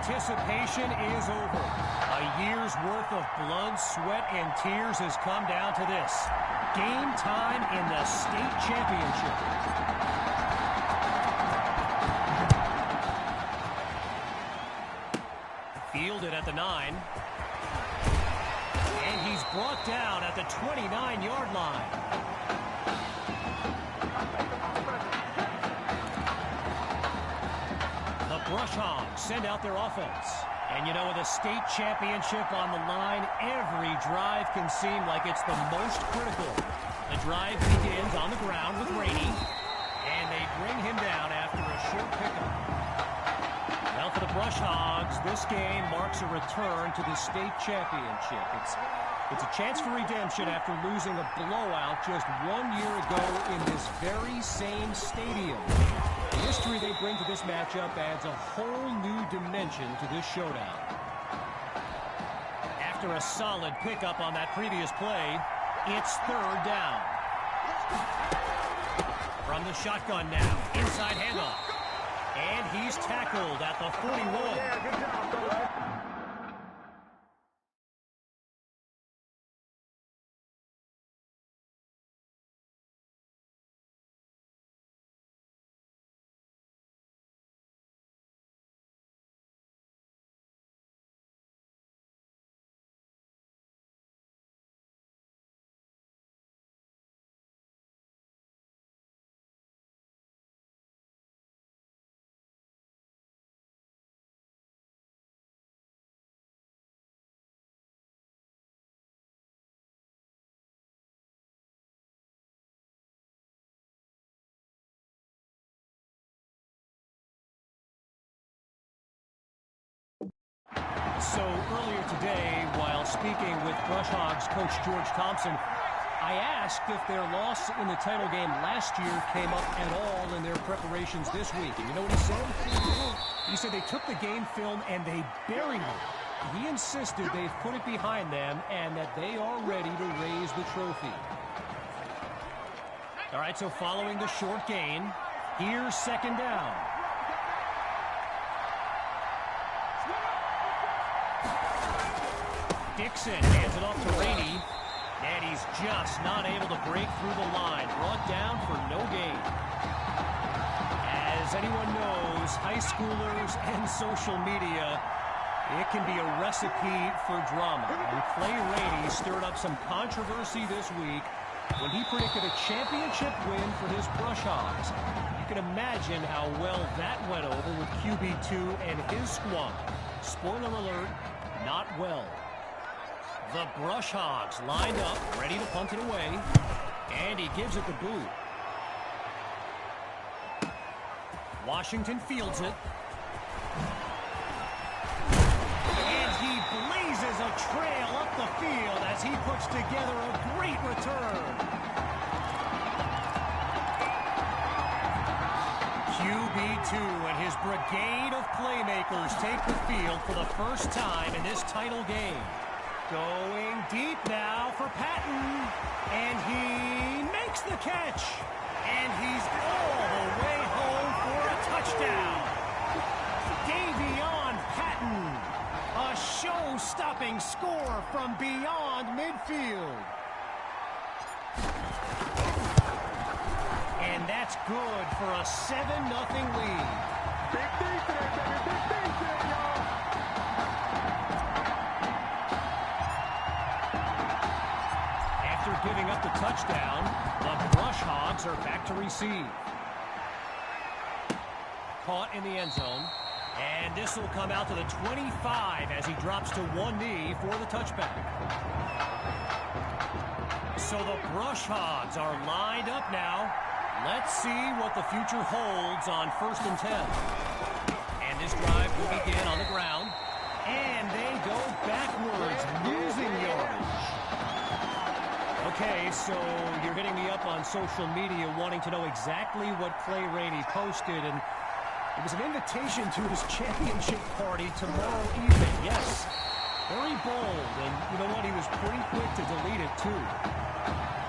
anticipation is over. A year's worth of blood, sweat, and tears has come down to this. Game time in the state championship. Fielded at the 9. And he's brought down at the 29-yard line. The Brush Hogs send out their offense. And you know, with a state championship on the line, every drive can seem like it's the most critical. The drive begins on the ground with Rainey. And they bring him down after a short pickup. Well, for the Brush Hogs, this game marks a return to the state championship. It's a chance for redemption after losing a blowout just 1 year ago in this very same stadium. The history they bring to this matchup adds a whole new dimension to this showdown. After a solid pickup on that previous play, it's third down. From the shotgun now, inside handoff. And he's tackled at the 41. Yeah, good job, fellas. So earlier today, while speaking with Brush Hogs coach George Thompson, I asked if their loss in the title game last year came up at all in their preparations this week. And you know what he said? He said they took the game film and they buried it. He insisted they've put it behind them and that they are ready to raise the trophy. All right, so following the short gain, here's second down. Dixon hands it off to Rainey, and he's just not able to break through the line. Brought down for no gain. As anyone knows, high schoolers and social media, it can be a recipe for drama. And Clay Rainey stirred up some controversy this week when he predicted a championship win for his Brush Hogs. You can imagine how well that went over with QB2 and his squad. Spoiler alert, not well. The Brush Hogs lined up, ready to punt it away, and he gives it the boot. Washington fields it. And he blazes a trail up the field as he puts together a great return. QB2 and his brigade of playmakers take the field for the first time in this title game. Going deep now for Patton, and he makes the catch, and he's all the way home for a touchdown. Davion Patton, a show-stopping score from beyond midfield. And that's good for a 7-0 lead. Big things today, baby. Big things today, y'all. Giving up the touchdown, the Brush Hogs are back to receive. Caught in the end zone, and this will come out to the 25 as he drops to one knee for the touchback. So the Brush Hogs are lined up now. Let's see what the future holds on 1st and 10. And this drive will begin on the ground, and they go backwards, losing yardage. Okay, so you're hitting me up on social media wanting to know exactly what Clay Rainey posted, and it was an invitation to his championship party tomorrow evening. Yes, very bold, and you know what? He was pretty quick to delete it, too.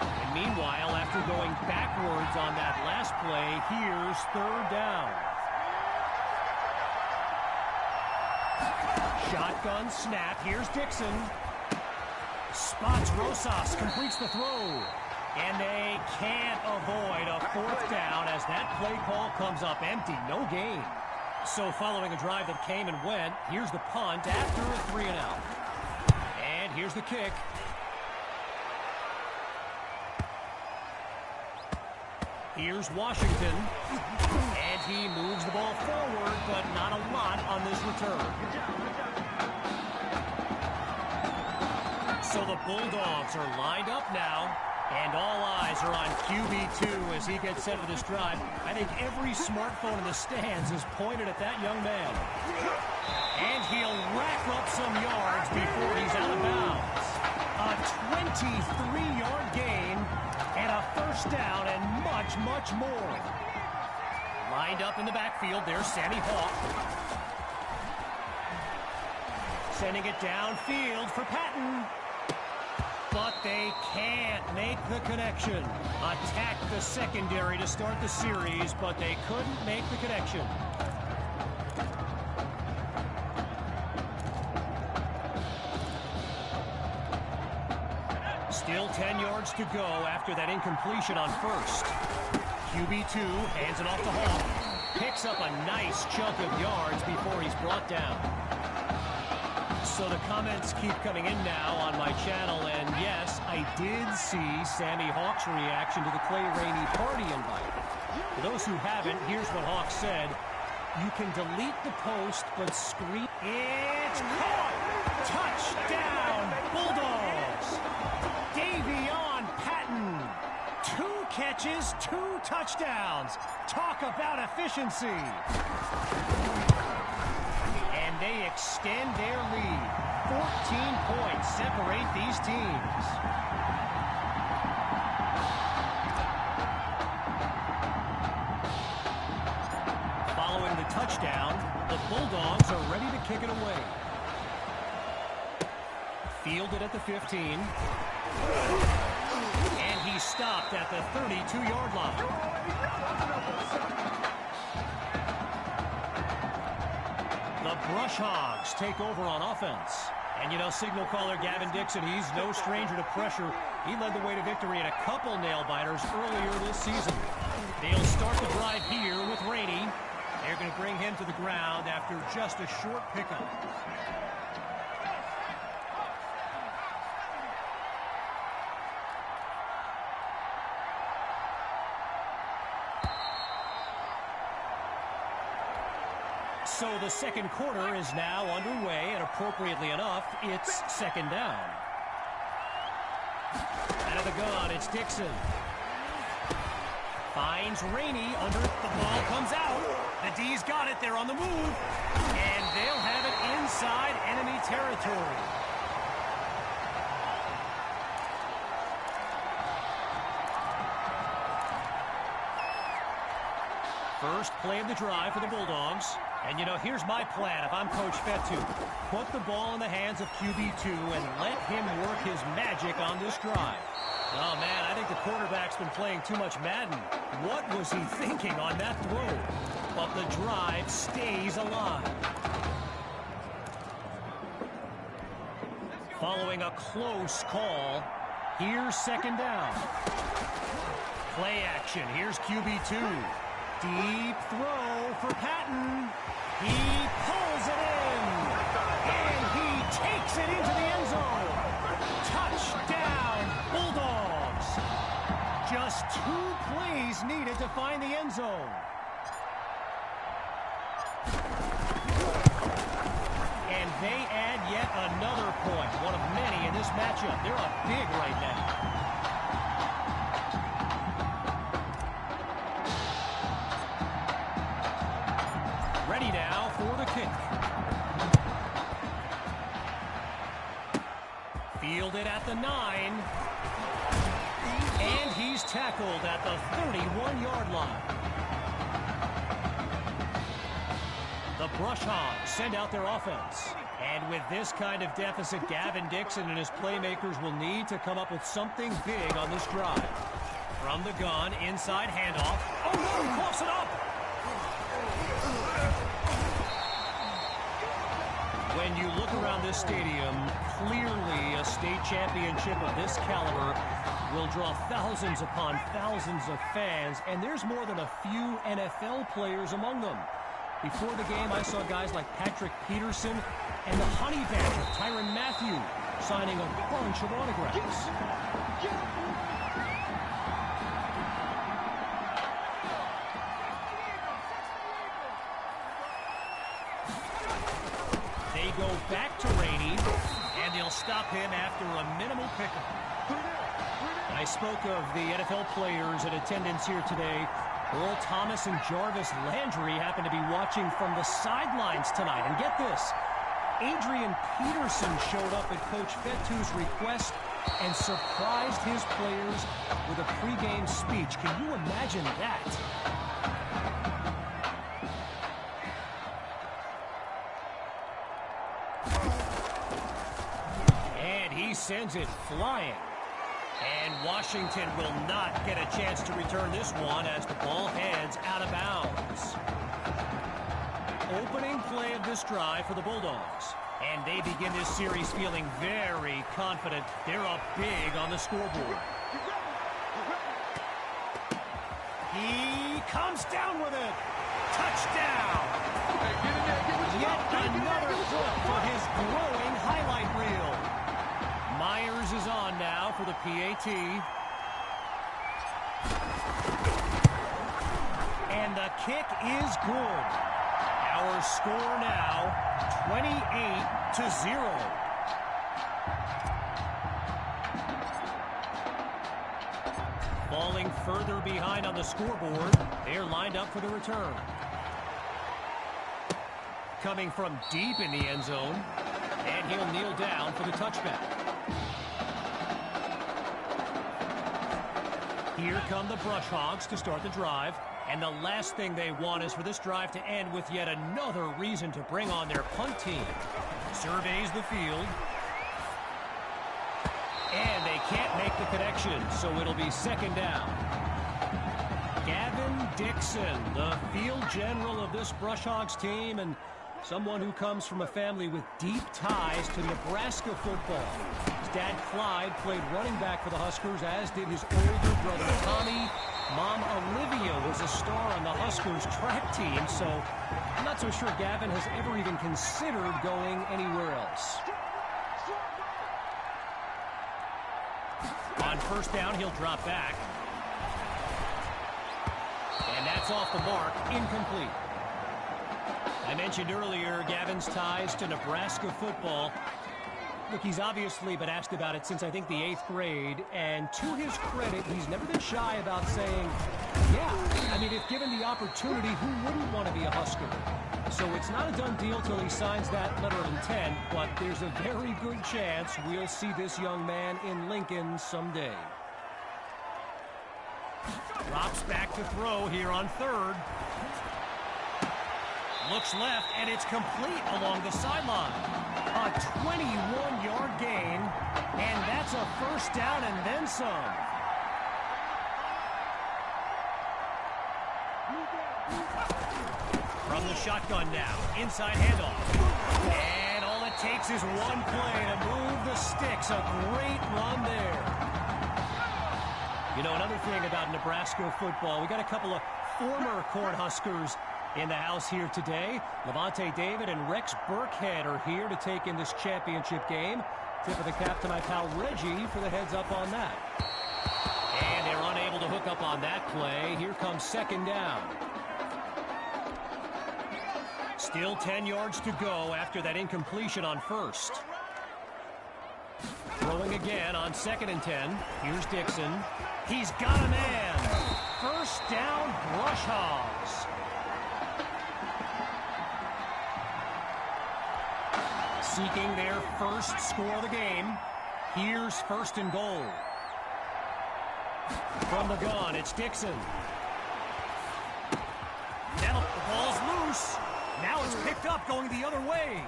And meanwhile, after going backwards on that last play, here's third down. Shotgun snap. Here's Dixon. Spots Rosas, completes the throw. And they can't avoid a fourth down as that play call comes up empty. No gain. So following a drive that came and went, here's the punt after a 3-and-out. And here's the kick. Here's Washington. And he moves the ball forward, but not a lot on this return. So the Bulldogs are lined up now, and all eyes are on QB2 as he gets set for this drive. I think every smartphone in the stands is pointed at that young man. And he'll rack up some yards before he's out of bounds. A 23-yard gain and a first down and much, much more. Lined up in the backfield, there's Sammy Hawk. Sending it downfield for Patton. But they can't make the connection. Attacked the secondary to start the series, but they couldn't make the connection. Still 10 yards to go after that incompletion on first. QB2 hands it off to Hawk. Picks up a nice chunk of yards before he's brought down. So the comments keep coming in now on my channel, and yes, I did see Sammy Hawk's reaction to the Clay Rainey party invite. For those who haven't, here's what Hawk said. You can delete the post, but scream. It's caught! Touchdown, Bulldogs! Davion Patton. 2 catches, 2 touchdowns. Talk about efficiency. And they extend their lead. 14 points separate these teams. Following the touchdown, the Bulldogs are ready to kick it away. Fielded at the 15. And he stopped at the 32-yard line. The Brush Hogs take over on offense. And, you know, signal caller Gavin Dixon, he's no stranger to pressure. He led the way to victory in a couple nail-biters earlier this season. They'll start the drive here with Rainey. They're going to bring him to the ground after just a short pickup. So the second quarter is now underway, and appropriately enough, it's second down. Out of the gun, it's Dixon. Finds Rainey under it. The ball comes out. The D's got it. They're on the move. And they'll have it inside enemy territory. First play of the drive for the Bulldogs. And, you know, here's my plan if I'm Coach Fetu. Put the ball in the hands of QB2 and let him work his magic on this drive. Oh, man, I think the quarterback's been playing too much Madden. What was he thinking on that throw? But the drive stays alive. Following a close call, here's second down. Play action. Here's QB2. Deep throw for Patton. He pulls it in. And he takes it into the end zone. Touchdown, Bulldogs. Just 2 plays needed to find the end zone. And they add yet another point, one of many in this matchup. They're up big right now. Ready now for the kick. Fielded at the 9. And he's tackled at the 31-yard line. The Brush Hogs send out their offense. And with this kind of deficit, Gavin Dixon and his playmakers will need to come up with something big on this drive. From the gun, inside handoff. Oh, no, he coughs it up. When you look around this stadium. Clearly, a state championship of this caliber will draw thousands upon thousands of fans, and there's more than a few NFL players among them. Before the game, I saw guys like Patrick Peterson and the honey badger, Tyrann Mathieu, signing a bunch of autographs. They go back to Rainey, and they'll stop him after a minimal pickup. I spoke of the NFL players in attendance here today. Earl Thomas and Jarvis Landry happen to be watching from the sidelines tonight. And get this, Adrian Peterson showed up at Coach Fettu's request and surprised his players with a pregame speech. Can you imagine that? And he sends it flying. And Washington will not get a chance to return this one as the ball heads out of bounds. Opening play of this drive for the Bulldogs. And they begin this series feeling very confident. They're up big on the scoreboard. He comes down with it. Touchdown. Yet another clip for his growing highlight reel. Myers is on now for the PAT. And the kick is good. Our score now, 28-0. Falling further behind on the scoreboard, they're lined up for the return. Coming from deep in the end zone, and he'll kneel down for the touchback. Here come the Brush Hogs to start the drive. And the last thing they want is for this drive to end with yet another reason to bring on their punt team. Surveys the field. And they can't make the connection, so it'll be second down. Gavin Dixon, the field general of this Brush Hogs team, and someone who comes from a family with deep ties to Nebraska football. His dad, Clyde, played running back for the Huskers, as did his older brother, Tommy. Mom, Olivia, was a star on the Huskers track team, so I'm not so sure Gavin has ever even considered going anywhere else. On first down, he'll drop back. And that's off the mark, incomplete. I mentioned earlier Gavin's ties to Nebraska football. Look, he's obviously been asked about it since, I think, the 8th grade. And to his credit, he's never been shy about saying, yeah, I mean, if given the opportunity, who wouldn't want to be a Husker? So it's not a done deal till he signs that letter of intent, but there's a very good chance we'll see this young man in Lincoln someday. Drops back to throw here on third. Looks left, and it's complete along the sideline. A 21-yard gain, and that's a first down and then some. From the shotgun now, inside handoff. And all it takes is one play to move the sticks. A great run there. You know, another thing about Nebraska football, we got a couple of former Cornhuskers in the house here today. Levante David and Rex Burkhead are here to take in this championship game. Tip of the cap to my pal Reggie for the heads up on that. And they're unable to hook up on that play. Here comes second down. Still 10 yards to go after that incompletion on first. Throwing again on second and 10. Here's Dixon. He's got a man. First down, Brush Hogs. Seeking their first score of the game. Here's first and goal. From the gun, it's Dixon. Now the ball's loose. Now it's picked up going the other way.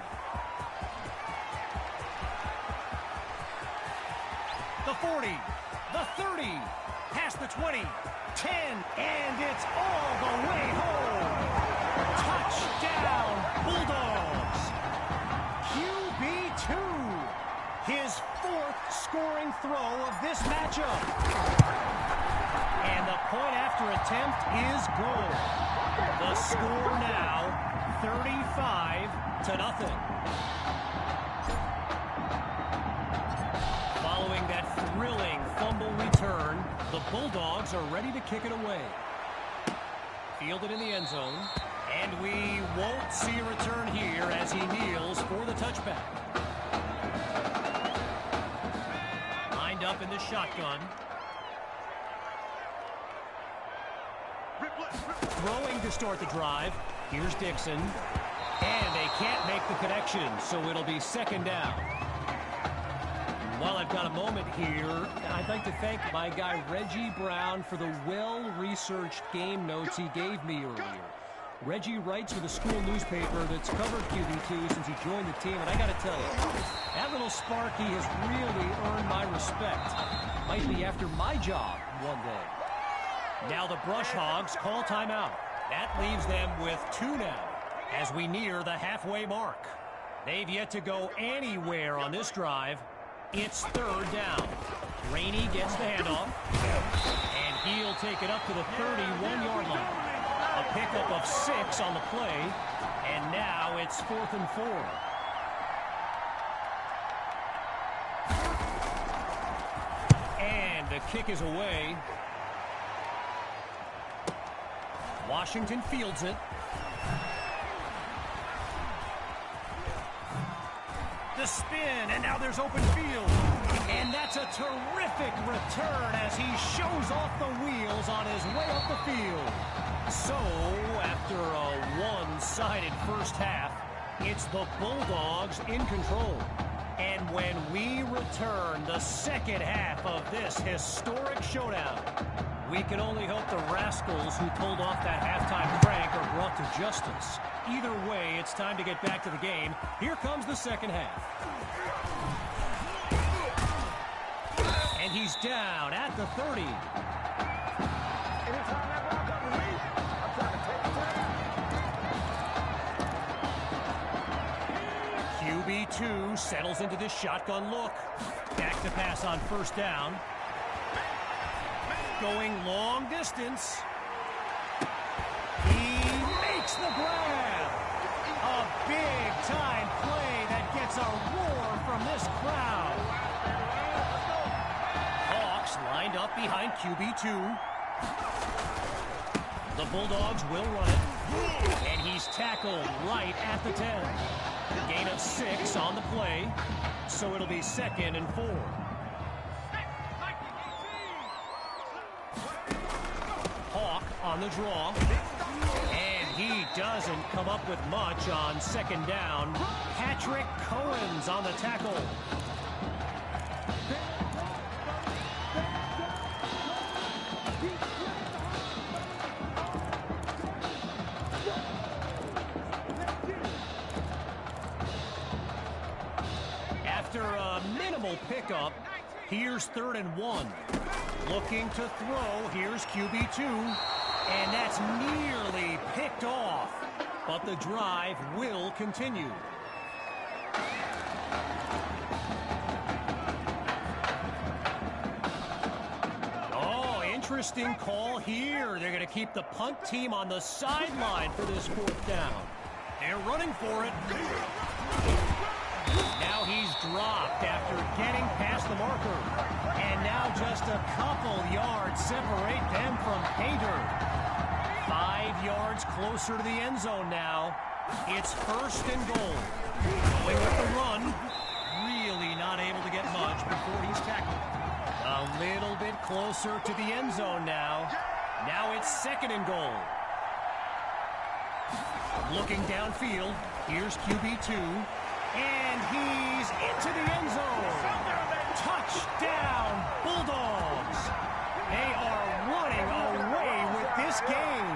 The 40, the 30, past the 20, 10, and it's all the way home. Touchdown, Bulldogs. QB matchup. And the point after attempt is good. The score now 35-0. Following that thrilling fumble return, the Bulldogs are ready to kick it away. Fielded in the end zone. And we won't see a return here as he kneels for the touchback. Lined up in the shotgun. Throwing to start the drive. Here's Dixon. And they can't make the connection, so it'll be second down. While I've got a moment here, I'd like to thank my guy Reggie Brown for the well-researched game notes he gave me earlier. Reggie writes for the school newspaper that's covered QB2 since he joined the team, and I got to tell you, that little Sparky has really earned my respect. Might be after my job one day. Now the Brush Hogs call timeout. That leaves them with 2 now as we near the halfway mark. They've yet to go anywhere on this drive. It's 3rd down. Rainey gets the handoff, and he'll take it up to the 31-yard line. A pickup of 6 on the play, and now it's 4th and 4. And the kick is away. Washington fields it. The spin, and now there's open field. And that's a terrific return as he shows off the wheels on his way up the field. So, after a one-sided first half, it's the Bulldogs in control. And when we return the second half of this historic showdown, we can only hope the rascals who pulled off that halftime prank are brought to justice. Either way, it's time to get back to the game. Here comes the second half. And he's down at the 30. Anytime that ball comes to me, I'm trying to take it to QB2 settles into this shotgun look. Back to pass on first down. Going long distance. He makes the grab. A big-time play that gets a roar from this crowd. Hawks lined up behind QB2. The Bulldogs will run it. And he's tackled right at the 10. Gain of 6 on the play. So it'll be 2nd and 4. Hawk on the draw. And he doesn't come up with much on 2nd down. Patrick Cohen's on the tackle. After a minimal pickup, here's 3rd and 1. Looking to throw, here's QB2. And that's nearly picked off. But the drive will continue. Oh, interesting call here. They're going to keep the punt team on the sideline for this 4th down. They're running for it. Now he's dropped after getting past the marker. And now just a couple yards separate them from pay dirt. 5 yards closer to the end zone now. It's 1st and goal. Going with the run. Really not able to get much before he's tackled. A little bit closer to the end zone now. Now it's 2nd and goal. Looking downfield. Here's QB2. And he's into the end zone. Touchdown, Bulldogs. They are running away with this game.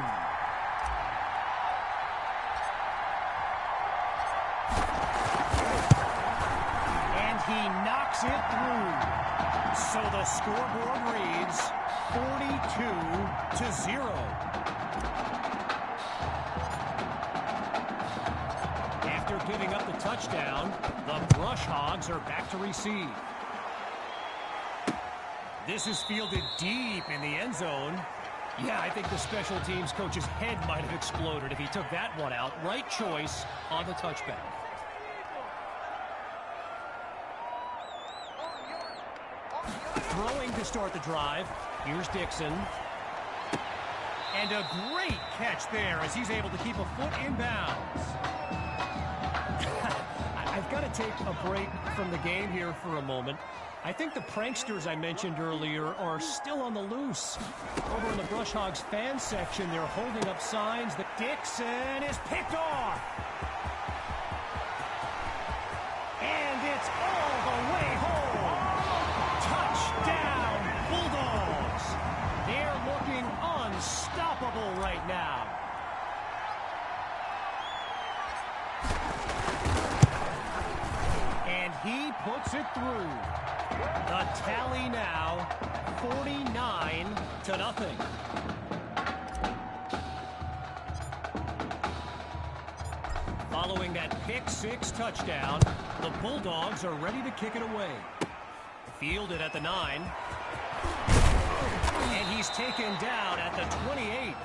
And he knocks it through. So the scoreboard reads 42-0. Giving up the touchdown, the Brush Hogs are back to receive. This is fielded deep in the end zone. Yeah, I think the special teams coach's head might have exploded if he took that one out. Right choice on the touchback. Throwing to start the drive. Here's Dixon. And a great catch there as he's able to keep a foot in bounds. I've got to take a break from the game here for a moment. I think the pranksters I mentioned earlier are still on the loose. Over in the Brush Hogs fan section, they're holding up signs that Dixon is picked off. And it's all the way home. Touchdown, Bulldogs. They're looking unstoppable right now. And he puts it through. The tally now, 49-0. Following that pick-six touchdown, the Bulldogs are ready to kick it away. Fielded at the 9. And he's taken down at the 28.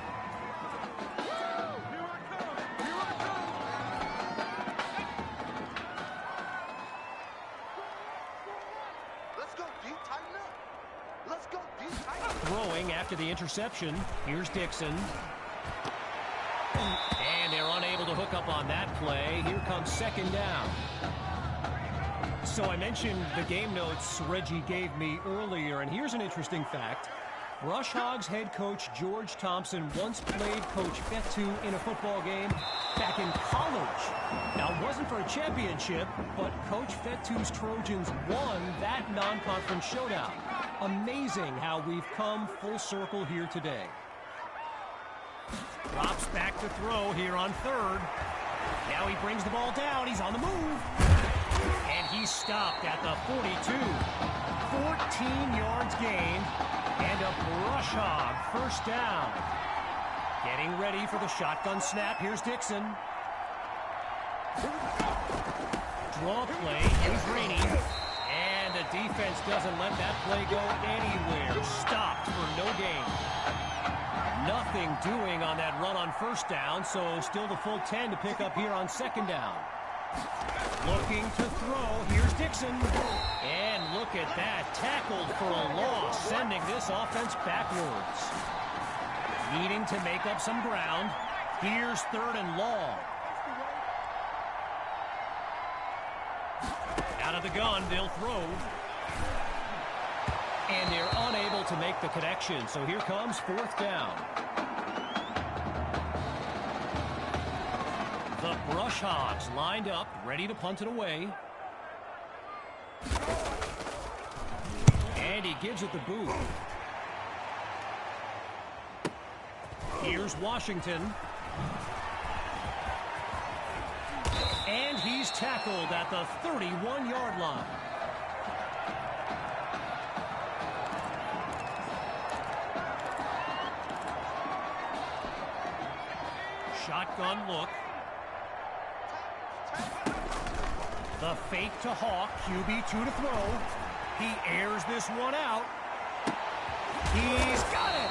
Throwing after the interception. Here's Dixon. And they're unable to hook up on that play. Here comes second down. So I mentioned the game notes Reggie gave me earlier, and here's an interesting fact. Brush Hogs head coach George Thompson once played Coach Fetu in a football game back in college. Now, it wasn't for a championship, but Coach Fetu's Trojans won that non-conference showdown. Amazing how we've come full circle here today. Drops back to throw here on third. Now he brings the ball down. He's on the move. And he's stopped at the 42. 14 yards gained. And a Brush Hog first down. Getting ready for the shotgun snap. Here's Dixon. Draw play. Here's Rainey. And the defense doesn't let that play go anywhere. Stopped for no gain. Nothing doing on that run on first down, so still the full 10 to pick up here on second down. Looking to throw. Here's Dixon. And look at that. Tackled for a loss, sending this offense backwards. Needing to make up some ground. Here's third and long. Out of the gun, they'll throw. And they're unable to make the connection, so here comes fourth down. The Brush Hogs lined up, ready to punt it away. And he gives it the boot. Here's Washington. And he's tackled at the 31-yard line. Shotgun look. The fake to Hawk, QB2 to throw. He airs this one out. He's got it!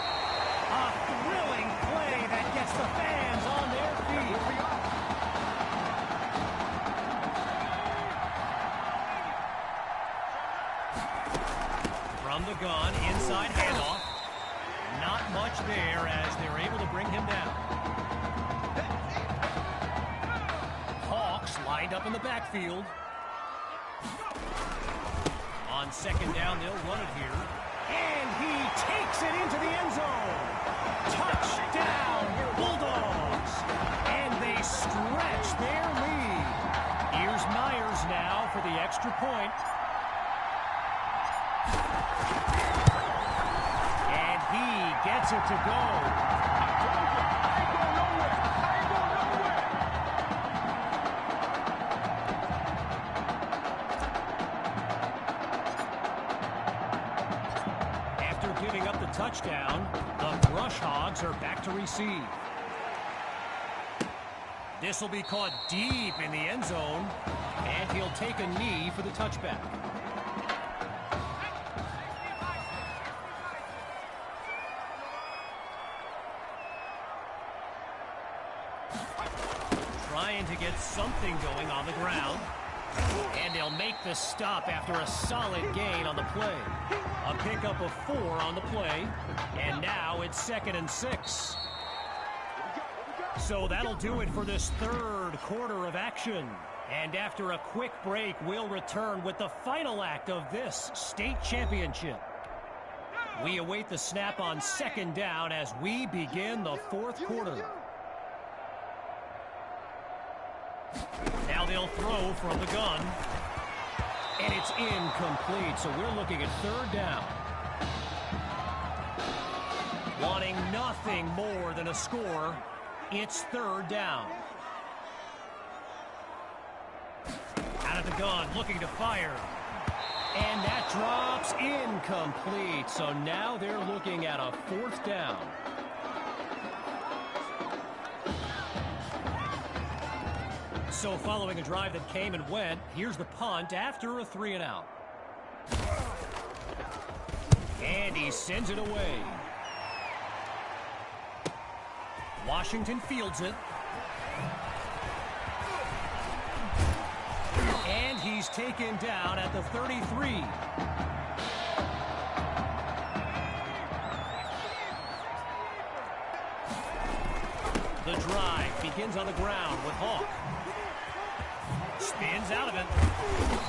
A thrilling play that gets the fans on their feet. From the gun, inside handoff. Not much there as they're able to bring him down. Hawks lined up in the backfield. On second down, they'll run it here. And he takes it into the end zone. Touchdown, Bulldogs. And they stretch their lead. Here's Myers now for the extra point. And he gets it to go. Touchdown. The Brush Hogs are back to receive. This will be caught deep in the end zone, and he'll take a knee for the touchback. trying to get something going on the ground. And they'll make the stop after a solid gain on the play. A pickup of 4 on the play. And now it's 2nd and 6. So that'll do it for this third quarter of action. And after a quick break, we'll return with the final act of this state championship. We await the snap on 2nd down as we begin the fourth quarter. Now they'll throw from the gun. And it's incomplete, so we're looking at 3rd down. Wanting nothing more than a score, it's 3rd down. Out of the gun, looking to fire. And that drops incomplete, so now they're looking at a 4th down. So following a drive that came and went, here's the punt after a 3-and-out. And he sends it away. Washington fields it. And he's taken down at the 33. The drive begins on the ground with Hawk. Spins out of it.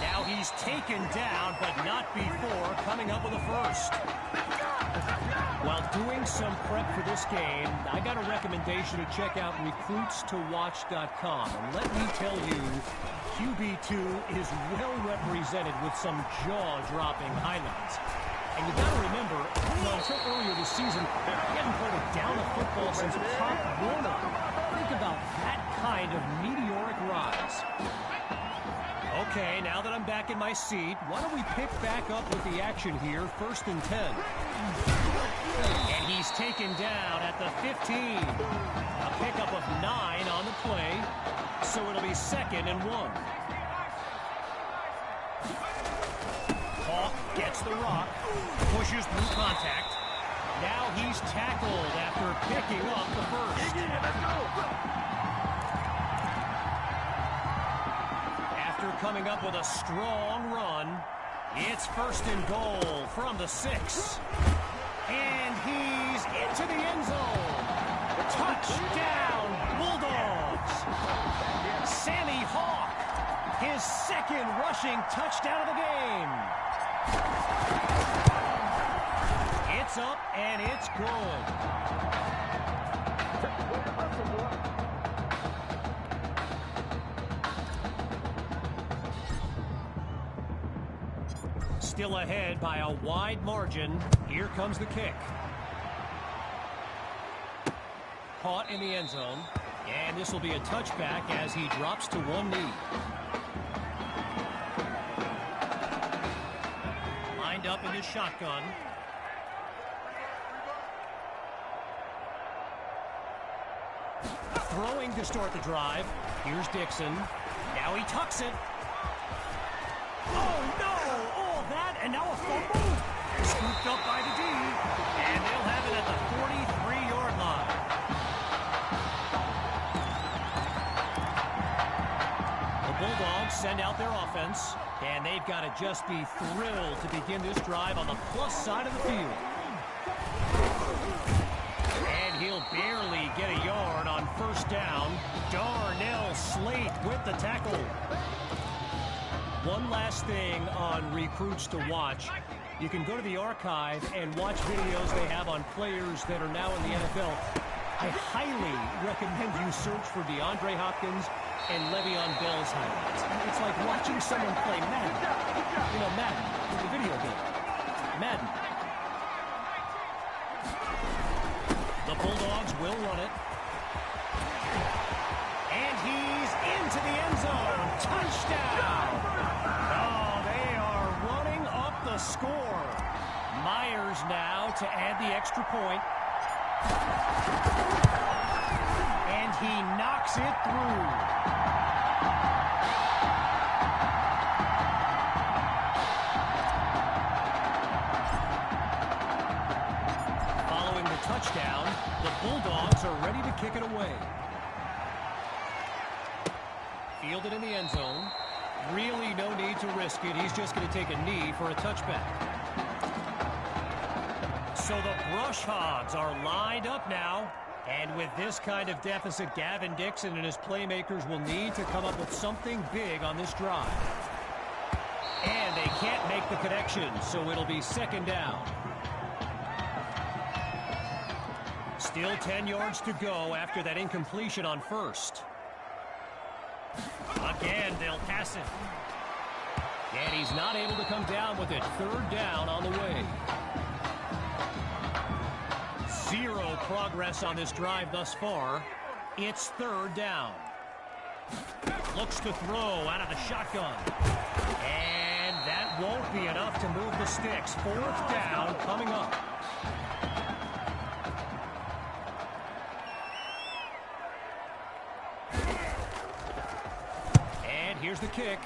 Now he's taken down, but not before coming up with a first. While doing some prep for this game, I got a recommendation to check out recruitstowatch.com. And let me tell you, QB2 is well represented with some jaw-dropping highlights. And you got to remember, until earlier this season, he hadn't played a down of football since Pop Warner. Think about that kind of meteoric rise. Okay, now that I'm back in my seat, why don't we pick back up with the action here, 1st and 10. And he's taken down at the 15. A pickup of 9 on the play, so it'll be 2nd and 1. Hawk gets the rock, pushes through contact. Now he's tackled after picking up the first. After coming up with a strong run, it's 1st and goal from the 6. And he's into the end zone. Touchdown, Bulldogs. Sammy Hawk, his 2nd rushing touchdown of the game. It's up and it's good. Still ahead by a wide margin. Here comes the kick. Caught in the end zone. And this will be a touchback as he drops to one knee. Lined up in his shotgun. Throwing to start the drive. Here's Dixon. Now he tucks it. Oh, no! All that, and now a fumble. Scooped up by the D. And they'll have it at the 43-yard line. The Bulldogs send out their offense, and they've got to just be thrilled to begin this drive on the plus side of the field. And he'll barely get a yard on 1st down. Darnell Slate with the tackle. One last thing on Recruits to Watch. You can go to the archive and watch videos they have on players that are now in the NFL. I highly recommend you search for DeAndre Hopkins and Le'Veon Bell's highlights. It's like watching someone play Madden. You know, Madden, the video game. Madden. The Bulldogs will run it. And he's into the end zone. Touchdown! Oh, they are running up the score. Myers now to add the extra point. And he knocks it through. Following the touchdown, the Bulldogs are ready to kick it away. Fielded in the end zone. Really no need to risk it. He's just going to take a knee for a touchback. So the Brush Hogs are lined up now. And with this kind of deficit, Gavin Dixon and his playmakers will need to come up with something big on this drive. And they can't make the connection, so it'll be second down. Still 10 yards to go after that incompletion on first. Again, they'll pass it. And he's not able to come down with it. Third down on the way. Zero progress on this drive thus far. It's third down. Looks to throw out of the shotgun. And that won't be enough to move the sticks. Fourth down coming up. And here's the kick.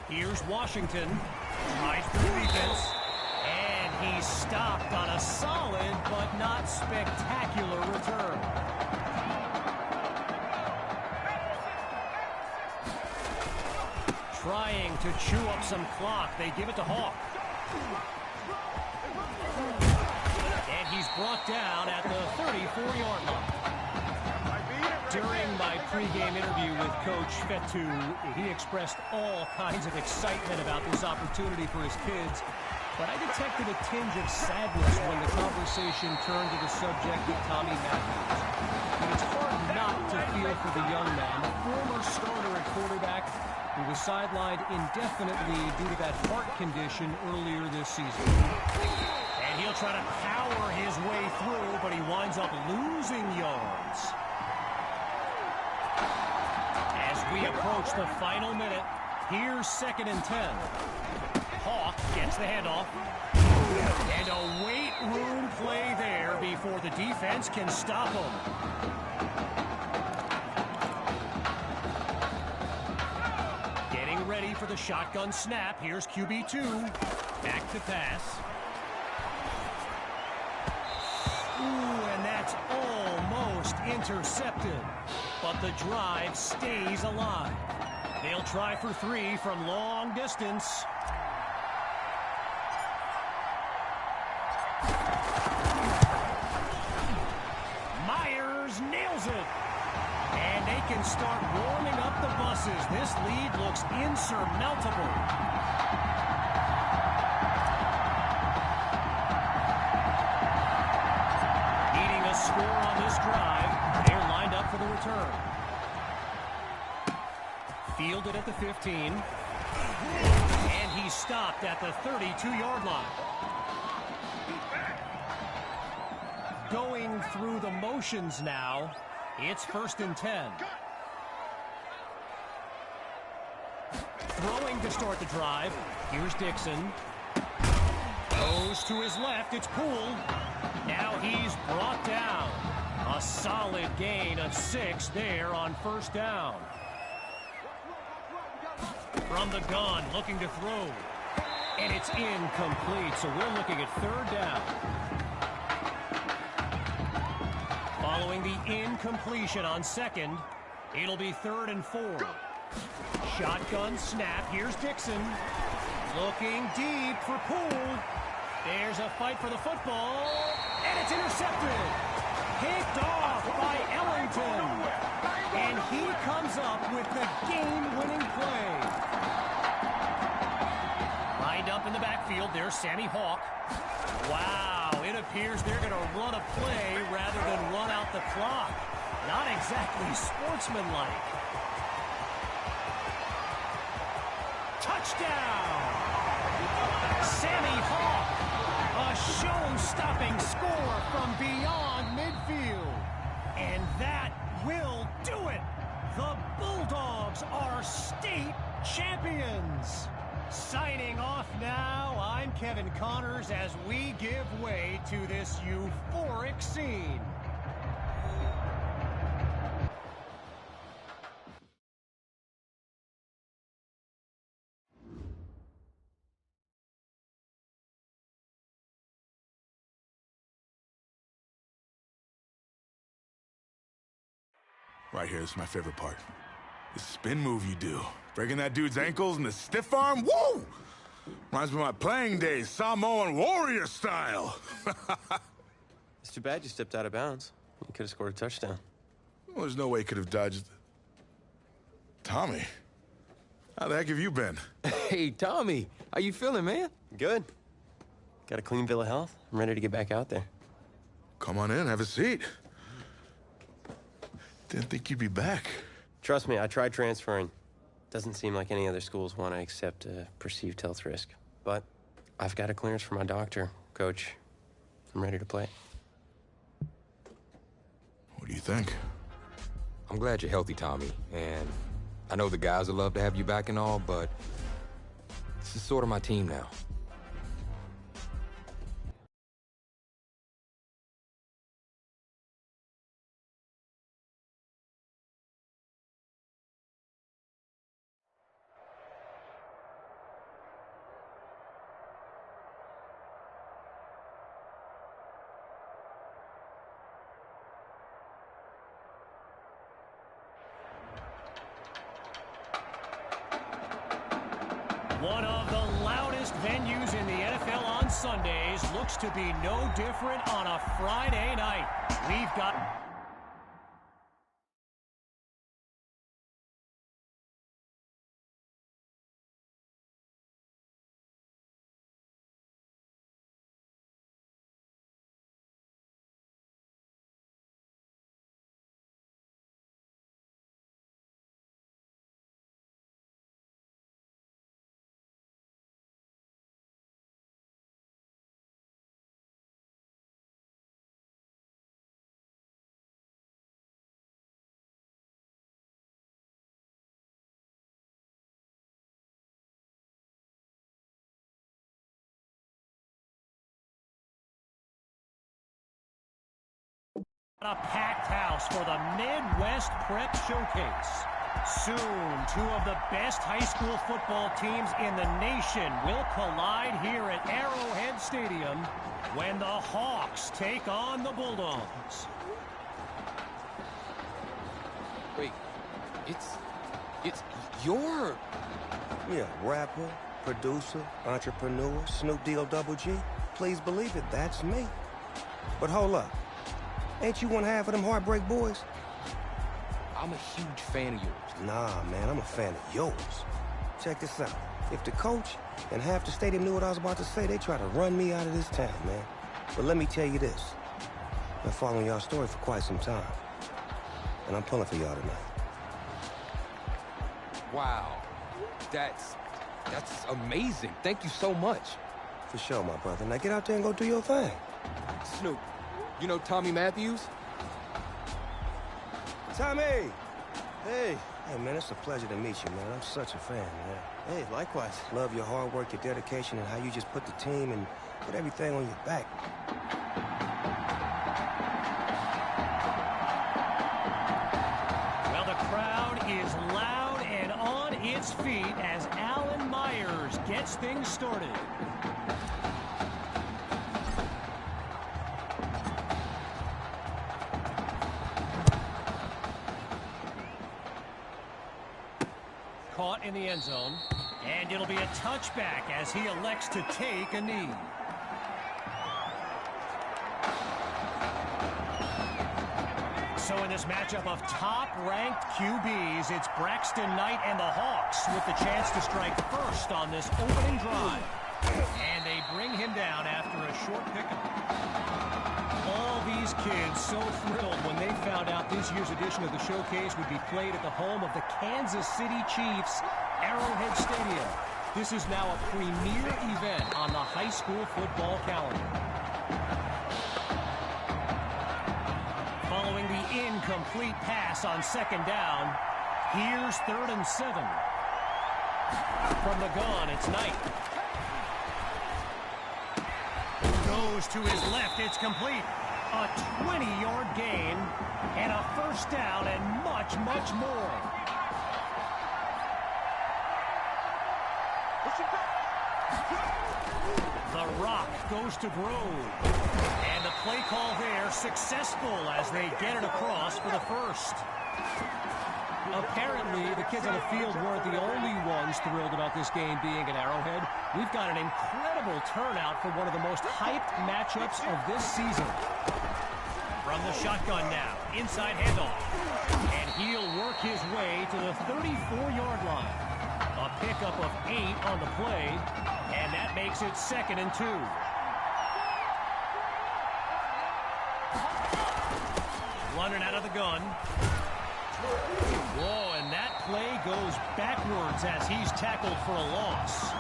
Here's Washington. Tries for the defense. And he's stopped on a solid but not spectacular return. Trying to chew up some clock. They give it to Hawk. And he's brought down at the 34-yard line. During my pregame interview with Coach Fetu, he expressed all kinds of excitement about this opportunity for his kids. But I detected a tinge of sadness when the conversation turned to the subject of Tommy Matthews. And it's hard not to feel for the young man, the former starter at quarterback, who was sidelined indefinitely due to that heart condition earlier this season. And he'll try to power his way through, but he winds up losing yards. As we approach the final minute, here's 2nd and 10. Hawk gets the handoff. And a weight room play there before the defense can stop him. Getting ready for the shotgun snap. Here's QB2. Back to pass. Ooh, and that's almost intercepted. But the drive stays alive. They'll try for 3 from long distance. Myers nails it. And they can start warming up the buses. This lead looks insurmountable. Needing a score on this drive, they're lined up for the return. Fielded at the 15. And he's stopped at the 32-yard line. Going through the motions now. It's 1st and 10. Throwing to start the drive. Here's Dixon. Goes to his left. It's Poole. Now he's brought down. A solid gain of 6 there on 1st down. From the gun, looking to throw. And it's incomplete, so we're looking at 3rd down. Following the incompletion on 2nd, it'll be 3rd and 4. Shotgun snap. Here's Dixon. Looking deep for Poole. There's a fight for the football. And it's intercepted. Picked off by Ellington. And he comes up with the game-winning play. Lined up in the backfield, there's Sammy Hawk. Wow, it appears they're going to run a play rather than run out the clock. Not exactly sportsmanlike. Touchdown! Sammy Hawk, a show-stopping score from beyond midfield. And that will do it. The Bulldogs are state champions. Signing off now, I'm Kevin Connors as we give way to this euphoric scene. Right here, this is my favorite part. The spin move you do. Breaking that dude's ankles and the stiff arm, woo! Reminds me of my playing days, Samoan warrior style. It's too bad you stepped out of bounds. You could have scored a touchdown. Well, there's no way he could have dodged. Tommy, how the heck have you been? Hey, Tommy, how you feeling, man? Good. Got a clean bill of health. I'm ready to get back out there. Come on in, have a seat. Didn't think you'd be back. Trust me, I tried transferring. Doesn't seem like any other schools want to accept a perceived health risk. But I've got a clearance from my doctor, Coach. I'm ready to play. What do you think? I'm glad you're healthy, Tommy, and I know the guys would love to have you back and all, but this is sort of my team now. One of the loudest venues in the NFL on Sundays looks to be no different on a Friday night. We've got... A packed house for the Midwest Prep Showcase. Soon, two of the best high school football teams in the nation will collide here at Arrowhead Stadium when the Hawks take on the Bulldogs. Wait, it's your... Yeah, rapper, producer, entrepreneur, Snoop D-O-double-G. Please believe it, that's me. But hold up. Ain't you one half of them Heartbreak Boys? I'm a huge fan of yours. Nah, man, I'm a fan of yours. Check this out. If the coach and half the stadium knew what I was about to say, they'd try to run me out of this town, man. But let me tell you this. I've been following y'all story for quite some time. And I'm pulling for y'all tonight. Wow, that's amazing. Thank you so much. For sure, my brother. Now get out there and go do your thing. Snoop, you know Tommy Matthews? Tommy! Hey. Hey, man, it's a pleasure to meet you, man. I'm such a fan, man. Hey, likewise. Love your hard work, your dedication, and how you just put the team and put everything on your back. Well, the crowd is loud and on its feet as Alan Myers gets things started. Caught in the end zone, and it'll be a touchback as he elects to take a knee. So in this matchup of top-ranked QBs, it's Braxton Knight and the Hawks with the chance to strike first on this opening drive. And they bring him down after a short pickup. All these kids so thrilled when they found out this year's edition of the showcase would be played at the home of the Kansas City Chiefs, Arrowhead Stadium. This is now a premier event on the high school football calendar. Following the incomplete pass on second down, here's 3rd and 7. From the gun, it's Knight. Goes to his left, it's complete. A 20-yard gain, and a first down, and much, much more. The Rock goes to Grove. And the play call there successful as they get it across for the first. Apparently, the kids on the field weren't the only ones thrilled about this game being at Arrowhead. We've got an incredible turnout for one of the most hyped matchups of this season. From the shotgun now, inside handoff. And he'll work his way to the 34-yard line. A pickup of 8 on the play, and that makes it 2nd and 2. Running out of the gun. Whoa, and that play goes backwards as he's tackled for a loss.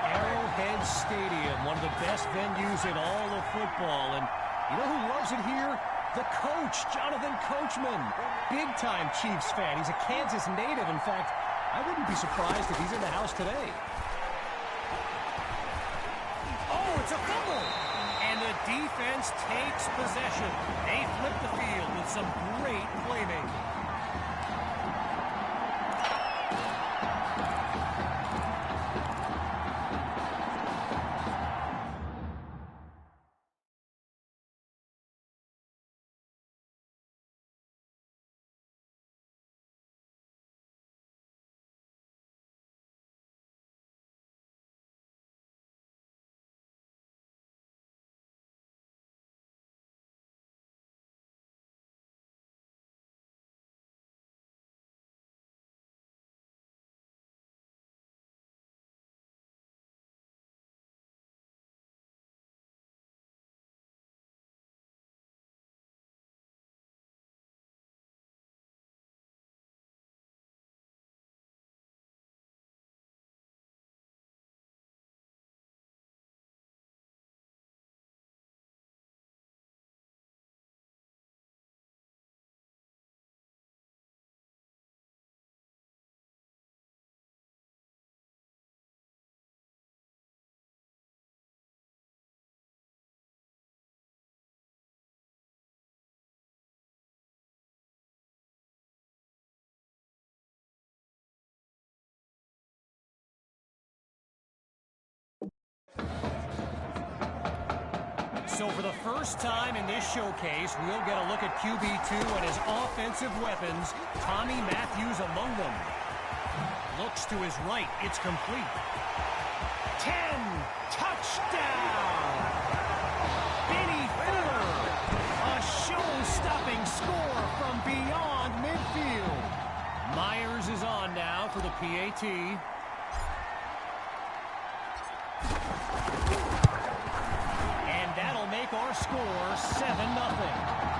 Arrowhead Stadium, one of the best venues in all of football. And you know who loves it here? The coach, Jonathan Coachman. Big-time Chiefs fan. He's a Kansas native. In fact, I wouldn't be surprised if he's in the house today. Oh, it's a fumble! And the defense takes possession. They flip the field with some great playmaking. So for the first time in this showcase, we'll get a look at QB2 and his offensive weapons. Tommy Matthews among them. Looks to his right. It's complete. 10. Touchdown! Benny Fuller. A show-stopping score from beyond midfield. Myers is on now for the PAT. That'll make our score 7-0.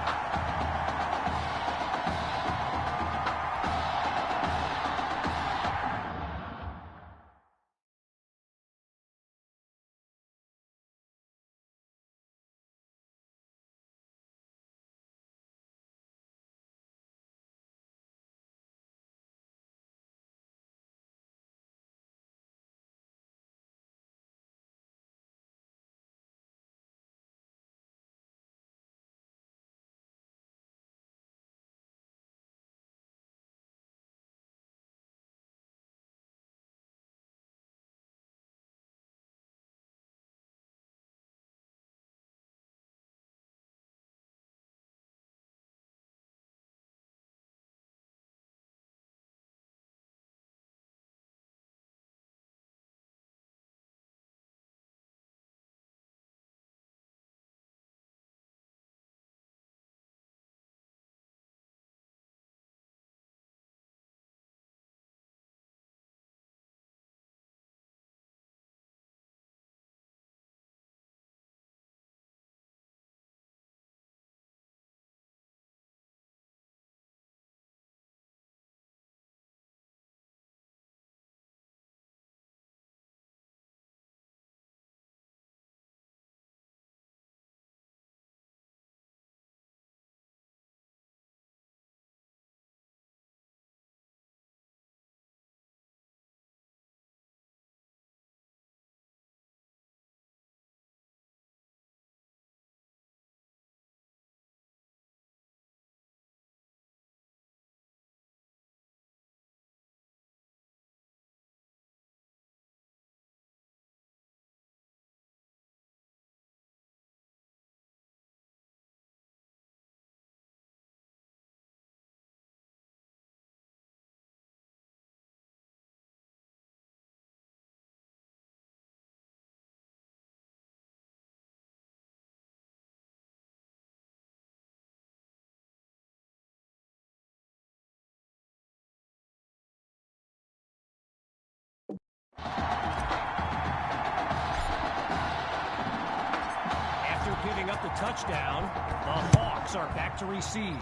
touchdown. The Hawks are back to receive.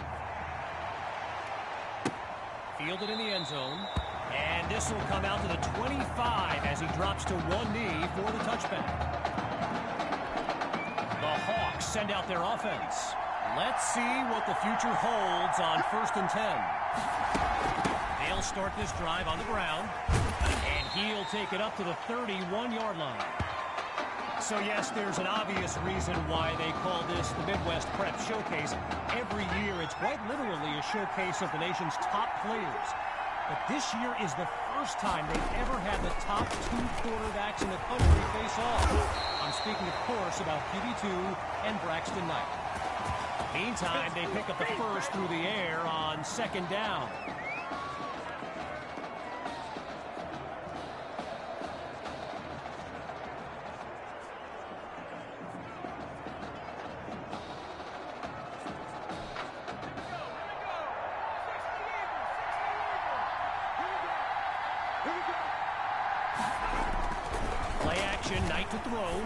Fielded in the end zone. And this will come out to the 25 as he drops to one knee for the touchback. The Hawks send out their offense. Let's see what the future holds on 1st and 10. They'll start this drive on the ground. And he'll take it up to the 31-yard line. So, yes, there's an obvious reason why they call this the Midwest Prep Showcase. Every year, it's quite literally a showcase of the nation's top players. But this year is the first time they've ever had the top 2 quarterbacks in the country face off. I'm speaking, of course, about QB2 and Braxton Knight. Meantime, they pick up the first through the air on 2nd down. Play action, Knight to throw.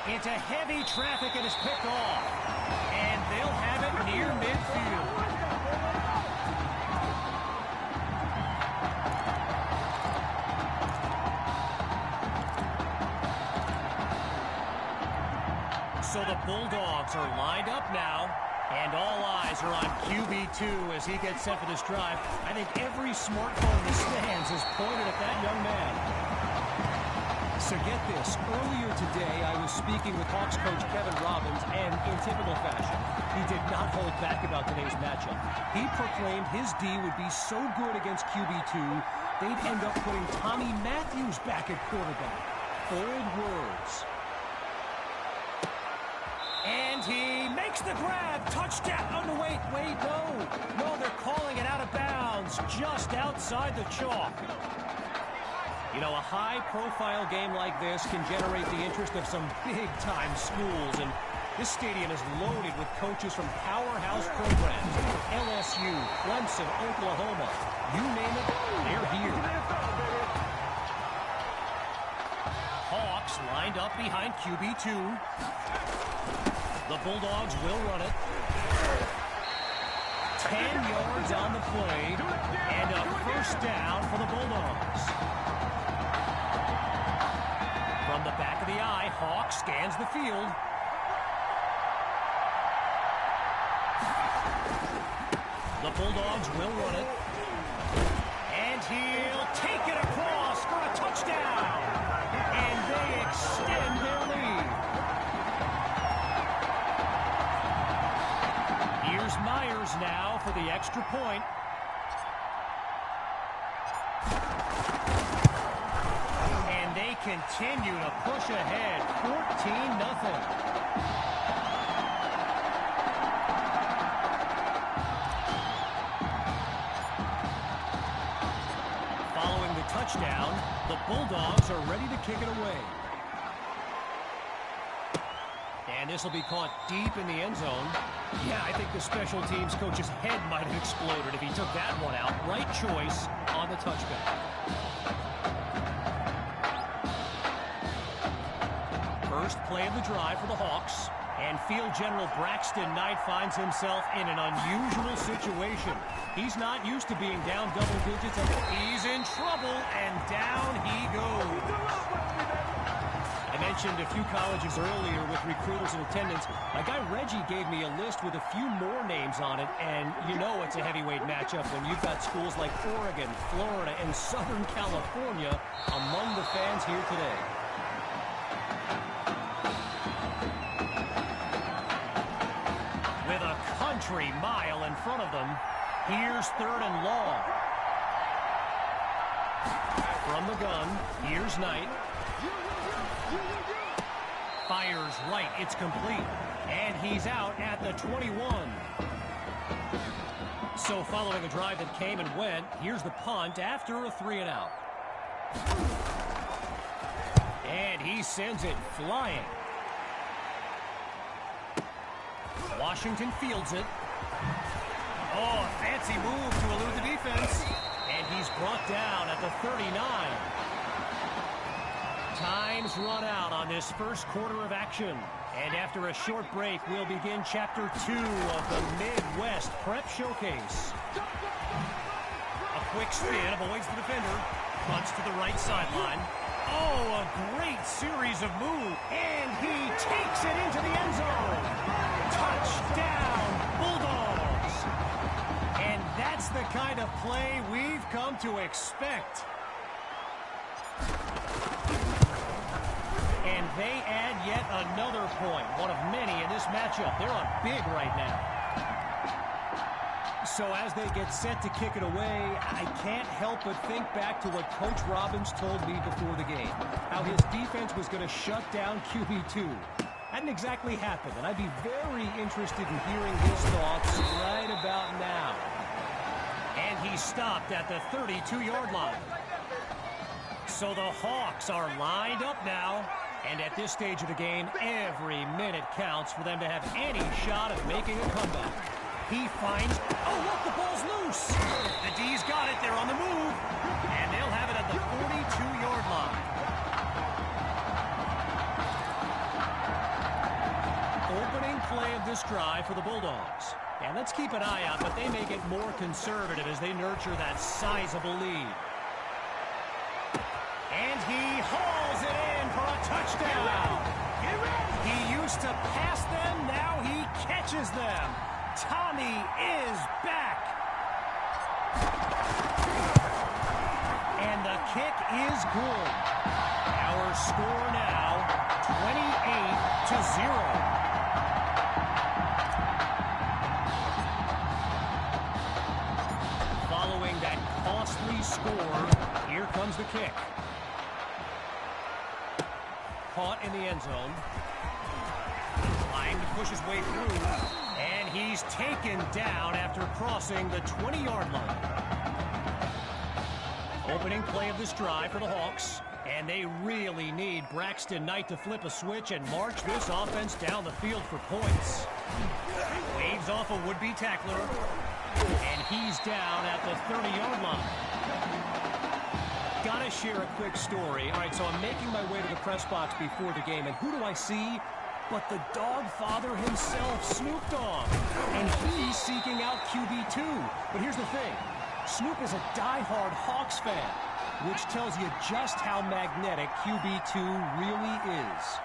Into heavy traffic and is picked off. And they'll have it near midfield. So the Bulldogs are lined up now. And all eyes are on QB2 as he gets set for this drive. I think every smartphone in the stands is pointed at that young man. So get this. Earlier today, I was speaking with Hawks coach Kevin Robbins, and in typical fashion, he did not hold back about today's matchup. He proclaimed his D would be so good against QB2, they'd end up putting Tommy Matthews back at quarterback. Bold words. And he makes the grab. Touchdown. Oh, no, wait, no. No, they're calling it out of bounds just outside the chalk. You know, a high-profile game like this can generate the interest of some big-time schools, and this stadium is loaded with coaches from powerhouse programs. LSU, Clemson, Oklahoma. You name it, they're here. Hawks lined up behind QB2. The Bulldogs will run it. 10 yards on the play, and a first down for the Bulldogs. From the back of the eye, Hawk scans the field. The Bulldogs will run it. And he'll take it across for a touchdown. And they extend their lead. Here's Myers now for the extra point. And they continue to push ahead, 14-0. Following the touchdown, the Bulldogs are ready to kick it away. And this will be caught deep in the end zone. Yeah, I think the special teams coach's head might have exploded if he took that one out. Right choice on the touchback. First play of the drive for the Hawks. And field general Braxton Knight finds himself in an unusual situation. He's not used to being down double digits. And he's in trouble, and down he goes. I mentioned a few colleges earlier with recruiters in attendance. My guy Reggie gave me a list with a few more names on it, and you know it's a heavyweight matchup when you've got schools like Oregon, Florida, and Southern California among the fans here today. With a country mile in front of them, here's 3rd and long. From the gun, here's Knight. Fires right, it's complete. And he's out at the 21. So following a drive that came and went, here's the punt after a 3-and-out. And he sends it flying. Washington fields it. Oh, a fancy move to elude the defense. And he's brought down at the 39. Time's run out on this first quarter of action. And after a short break, we'll begin Chapter 2 of the Midwest Prep Showcase. A quick spin, avoids the defender, punts to the right sideline. Oh, a great series of moves. And he takes it into the end zone. Touchdown, Bulldogs. And that's the kind of play we've come to expect. And they add yet another point, one of many in this matchup. They're on big right now. So as they get set to kick it away, I can't help but think back to what Coach Robbins told me before the game, how his defense was going to shut down QB2. Hadn't exactly happened, and I'd be very interested in hearing his thoughts right about now. And he stopped at the 32-yard line. So the Hawks are lined up now. And at this stage of the game, every minute counts for them to have any shot at making a comeback. He finds, oh look, the ball's loose. The D's got it, they're on the move. And they'll have it at the 42-yard line. Opening play of this drive for the Bulldogs. And let's keep an eye out, but they may get more conservative as they nurture that sizable lead. And he hauls it in for a touchdown. He used to pass them, now he catches them. Tommy is back. And the kick is good. Our score now, 28-0. Following that costly score, here comes the kick. Caught in the end zone. Trying to push his way through. And he's taken down after crossing the 20-yard line. Opening play of this drive for the Hawks. And they really need Braxton Knight to flip a switch and march this offense down the field for points. Waves off a would-be tackler. And he's down at the 30-yard line. Gotta share a quick story. All right, so I'm making my way to the press box before the game, and who do I see but the dog father himself, Snoop Dogg. And he's seeking out QB2. But here's the thing. Snoop is a diehard Hawks fan, which tells you just how magnetic QB2 really is.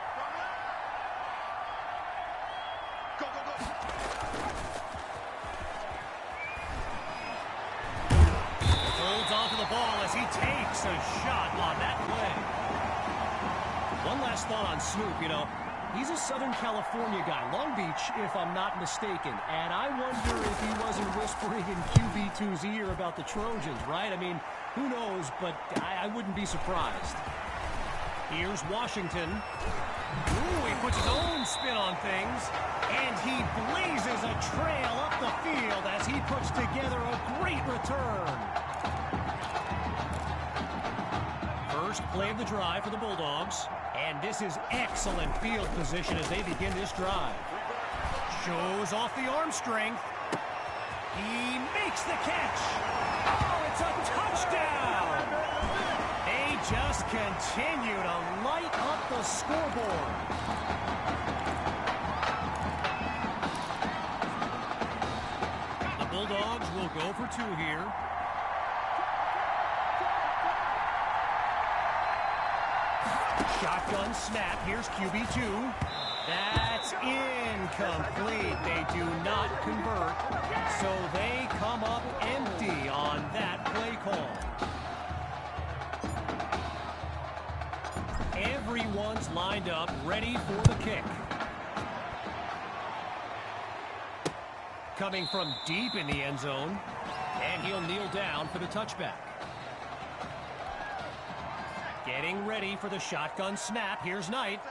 Go, go, go. Holds onto the ball as he takes a shot on that play. One last thought on Snoop, you know. He's a Southern California guy, Long Beach, if I'm not mistaken. And I wonder if he wasn't whispering in QB2's ear about the Trojans, right? I mean, who knows, but I wouldn't be surprised. Here's Washington. Ooh, he puts his own spin on things. And he blazes a trail up the field as he puts together a great return. First play of the drive for the Bulldogs. And this is excellent field position as they begin this drive. Shows off the arm strength. He makes the catch. Oh, it's a touchdown! They just continue to light up the scoreboard. The Bulldogs will go for two here. Shotgun snap. Here's QB2. That's incomplete. They do not convert. So they come up empty on that play call. Everyone's lined up, ready for the kick. Coming from deep in the end zone. And he'll kneel down for the touchback. Getting ready for the shotgun snap. Here's Knight.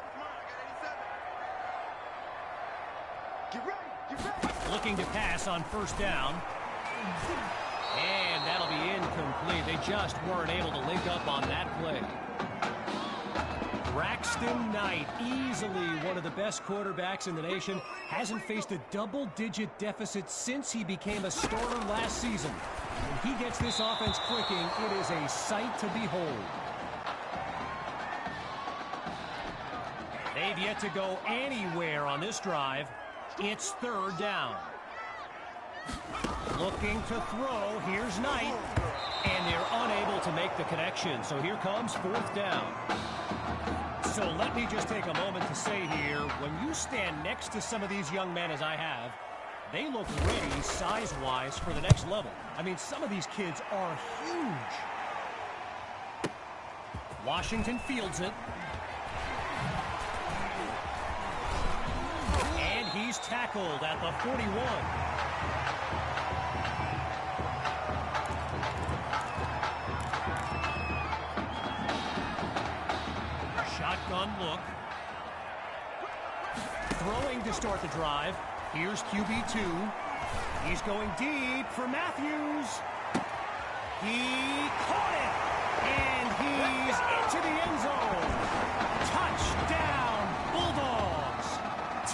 Looking to pass on first down. And that'll be incomplete. They just weren't able to link up on that play. Braxton Knight, easily one of the best quarterbacks in the nation, hasn't faced a double-digit deficit since he became a starter last season. When he gets this offense clicking, it is a sight to behold. They They've yet to go anywhere on this drive. It's third down. Looking to throw. Here's Knight. And they're unable to make the connection. So here comes fourth down. So let me just take a moment to say here, when you stand next to some of these young men as I have, they look ready size-wise for the next level. I mean, some of these kids are huge. Washington fields it. And he's tackled at the 41. Shotgun look. Throwing to start the drive. Here's QB2. He's going deep for Matthews. He caught it. And he's into the end zone. Touchdown, Bulldogs.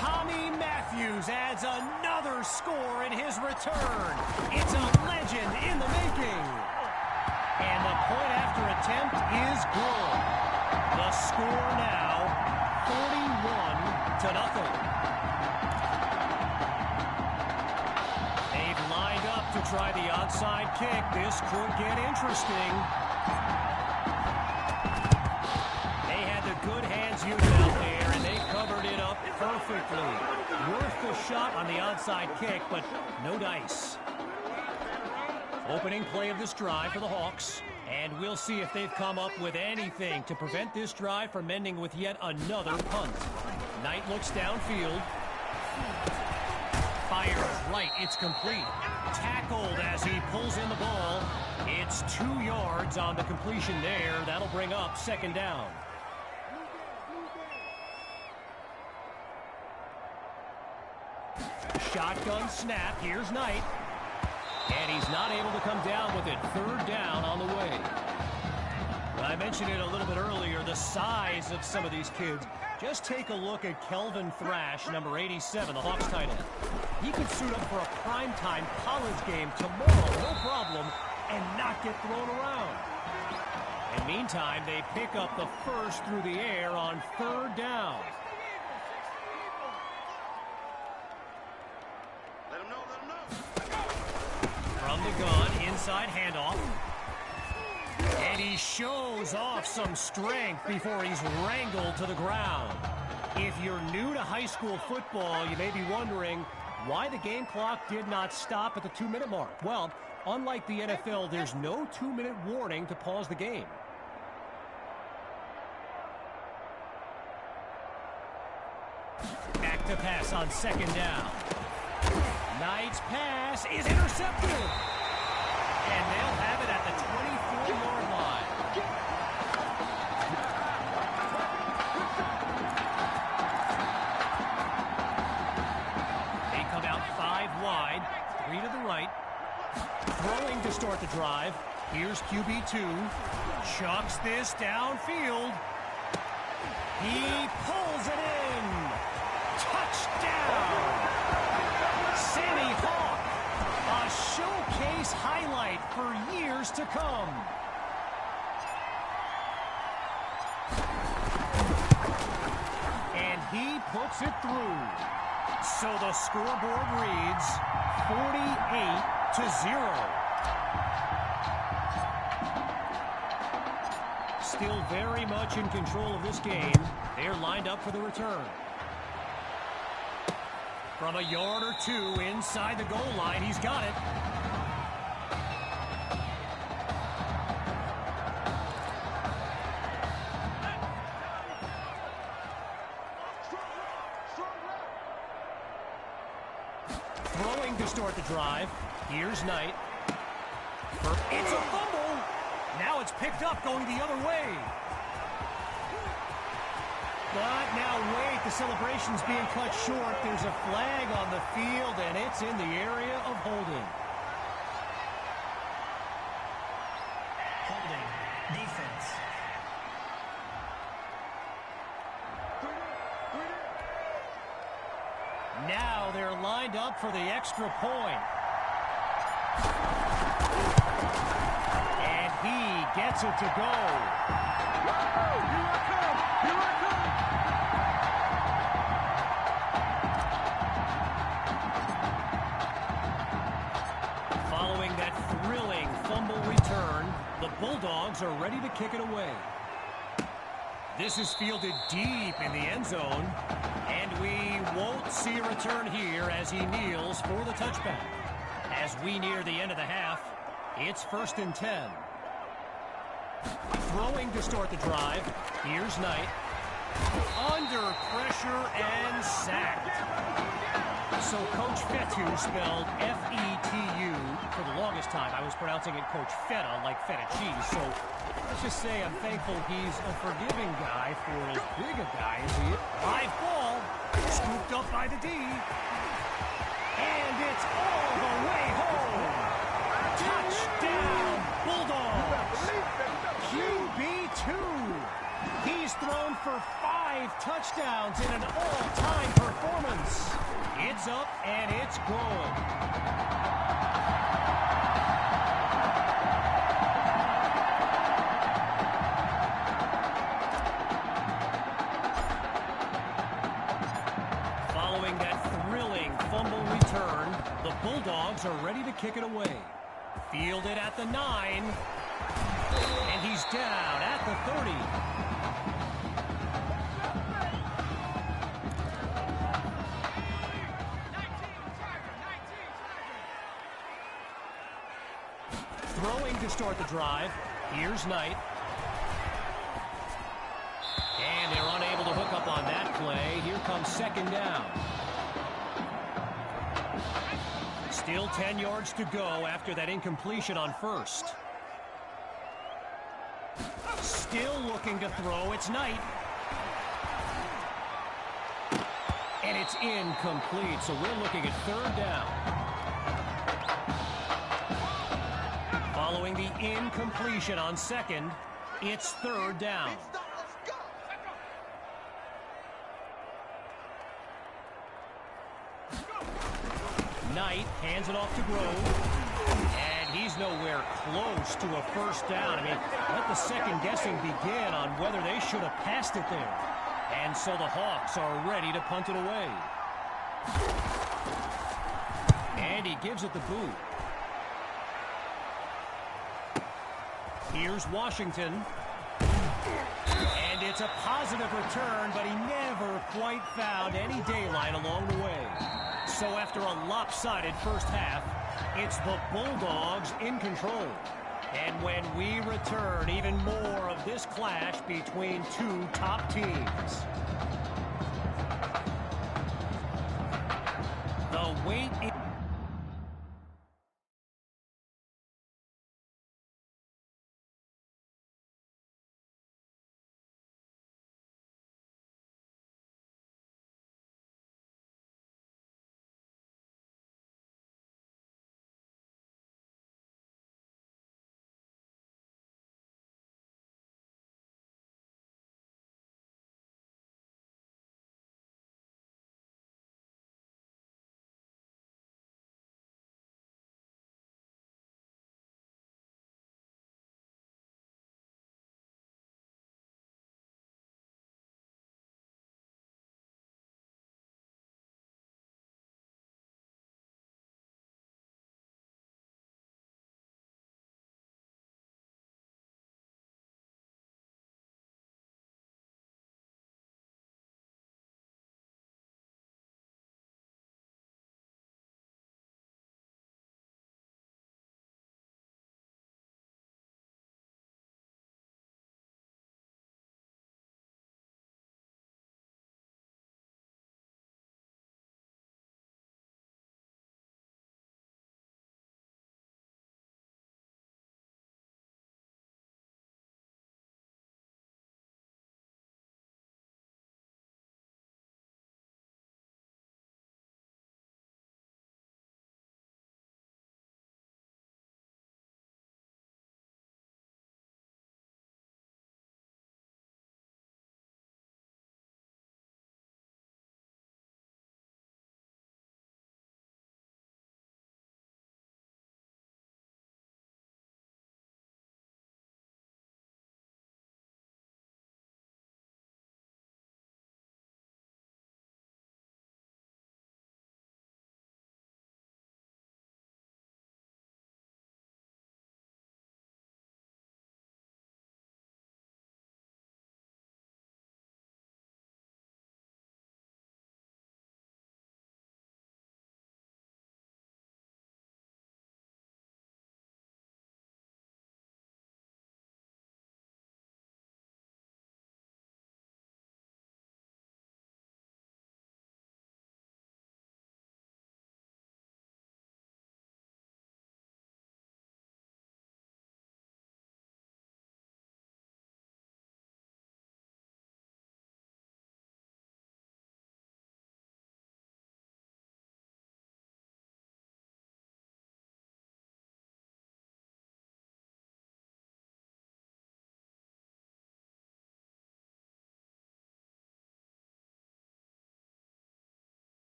Tommy Matthews adds another score in his return. It's a legend in the making. And the point after attempt is good. The score now, 41-0. They've lined up to try the onside kick. This could get interesting. They had the good hands unit out there, and they covered it up perfectly. Worth the shot on the onside kick, but no dice. Opening play of this drive for the Hawks. And we'll see if they've come up with anything to prevent this drive from ending with yet another punt. Knight looks downfield. Fires right. It's complete. Tackled as he pulls in the ball. It's 2 yards on the completion there. That'll bring up second down. Shotgun snap. Here's Knight. And he's not able to come down with it. Third down on the way. I mentioned it a little bit earlier, the size of some of these kids. Just take a look at Kelvin Thrash, number 87, the Hawks tight end. He could suit up for a primetime college game tomorrow, no problem, and not get thrown around. And meantime, they pick up the first through the air on third down. From the gun, inside handoff. And he shows off some strength before he's wrangled to the ground. If you're new to high school football, you may be wondering why the game clock did not stop at the 2-minute mark. Well, unlike the NFL, there's no 2-minute warning to pause the game. Back to pass on second down. Knight's pass is intercepted. And they'll have it at the 24-yard line. They come out 5 wide, 3 to the right. Throwing to start the drive. Here's QB2. Chucks this downfield. He pulls it in. Touchdown. Sammy Hawk. A showcase highlight for years to come. And he puts it through. So the scoreboard reads 48-0. Still very much in control of this game. They're lined up for the return. From a yard or two inside the goal line, he's got it. Throwing to start the drive. Here's Knight. It's a fumble. Now it's picked up going the other way. But now wait, the celebration's being cut short. There's a flag on the field, and it's in the area of holding. Holding. Defense. Now they're lined up for the extra point. And he gets it to go. thrilling fumble return. The Bulldogs are ready to kick it away. This is fielded deep in the end zone, and we won't see a return here as he kneels for the touchback. As we near the end of the half, it's 1st and 10. Throwing to start the drive. Here's Knight. Under pressure and sacked. So Coach Fetu, spelled F-E-T-U, for the longest time I was pronouncing it Coach Feta, like feta cheese. So let's just say I'm thankful he's a forgiving guy for as big a guy as he is. Live ball, scooped up by the D. And it's all the way home. Touchdown, Bulldogs. QB2. He's thrown for 5 touchdowns in an all-time performance. It's up and it's good. Following that thrilling fumble return, the Bulldogs are ready to kick it away. Fielded at the 9. And he's down at the 30. Throwing to start the drive. Here's Knight. And they're unable to hook up on that play. Here comes 2nd down. Still 10 yards to go after that incompletion on 1st. Still looking to throw. It's Knight. And it's incomplete. So we're looking at 3rd down. Following the incompletion on 2nd, it's 3rd down. Knight hands it off to Grove. And he's nowhere close to a 1st down. I mean, let the second guessing begin on whether they should have passed it there. And so the Hawks are ready to punt it away. And he gives it the boot. Here's Washington. And it's a positive return, but he never quite found any daylight along the way. So after a lopsided first half, it's the Bulldogs in control. And when we return, even more of this clash between 2 top teams. The wait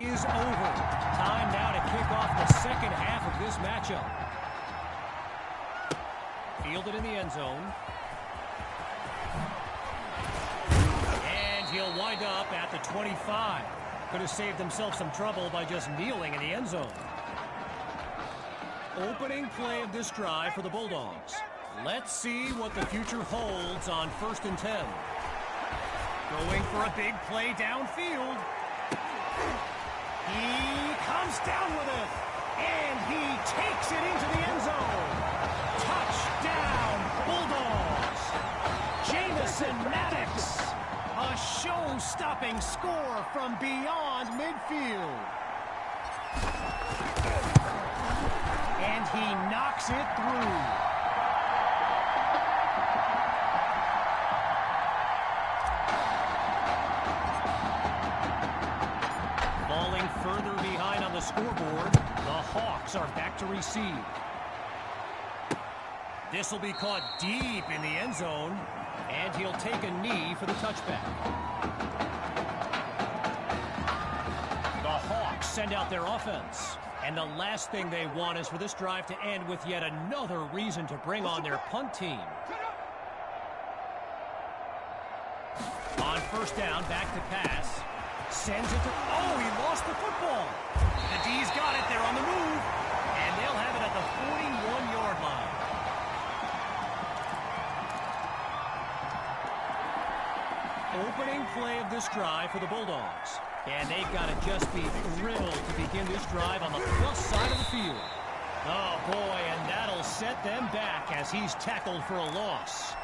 Is over. Time now to kick off the second half of this matchup. Fielded in the end zone. And he'll wind up at the 25. Could have saved himself some trouble by just kneeling in the end zone. Opening play of this drive for the Bulldogs. Let's see what the future holds on 1st and 10. Going for a big play downfield. He comes down with it, and he takes it into the end zone. Touchdown, Bulldogs. Jamison Maddox. A show-stopping score from beyond midfield. And he knocks it through. Further behind on the scoreboard, the Hawks are back to receive. This will be caught deep in the end zone, and he'll take a knee for the touchback. The Hawks send out their offense, and the last thing they want is for this drive to end with yet another reason to bring on their punt team. On 1st down, back to pass. Sends it to... Oh, he lost the football. The D's got it. They're on the move. And they'll have it at the 41-yard line. Opening play of this drive for the Bulldogs. And they've got to just be thrilled to begin this drive on the plus side of the field. Oh, boy, and that'll set them back as he's tackled for a loss.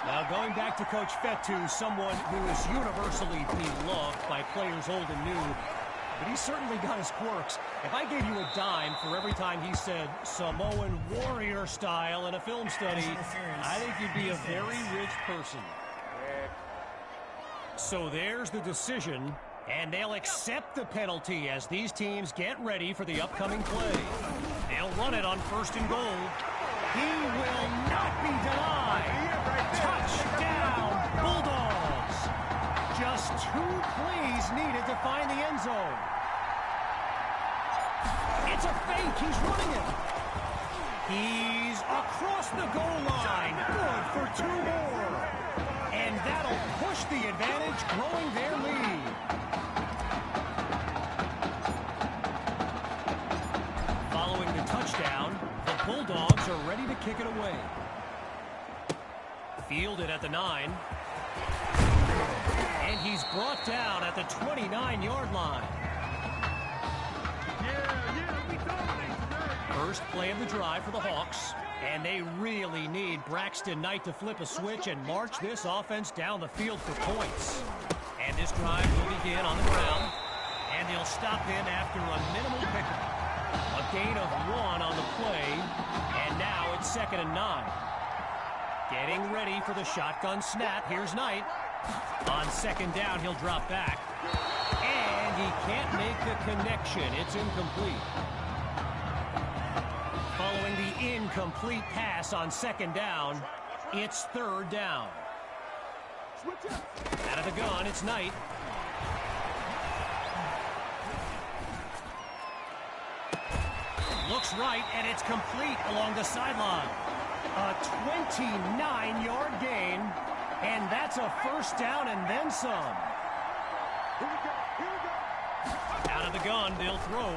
Now going back to Coach Fetu, someone who is universally beloved by players old and new, but he's certainly got his quirks. If I gave you a dime for every time he said Samoan warrior style in a film study, I think you'd be a very rich person. So there's the decision, and they'll accept the penalty as these teams get ready for the upcoming play. They'll run it on 1st and goal. He will not be denied. Touchdown, Bulldogs. Just 2 plays needed to find the end zone. It's a fake. He's running it. He's across the goal line. Good for 2 more. And that'll push the advantage, growing their lead. Following the touchdown, the Bulldogs are ready to kick it away. Fielded at the 9. And he's brought down at the 29-yard line. First play of the drive for the Hawks. And they really need Braxton Knight to flip a switch and march this offense down the field for points. And this drive will begin on the ground. And they'll stop him after a minimal pickup. A gain of 1 on the play. And now it's 2nd and 9. Getting ready for the shotgun snap. Here's Knight. On 2nd down, he'll drop back. And he can't make the connection. It's incomplete. Following the incomplete pass on 2nd down, it's 3rd down. Out of the gun, it's Knight. Looks right, and it's complete along the sideline. A 29-yard gain, and that's a 1st down and then some. Out of the gun, they'll throw.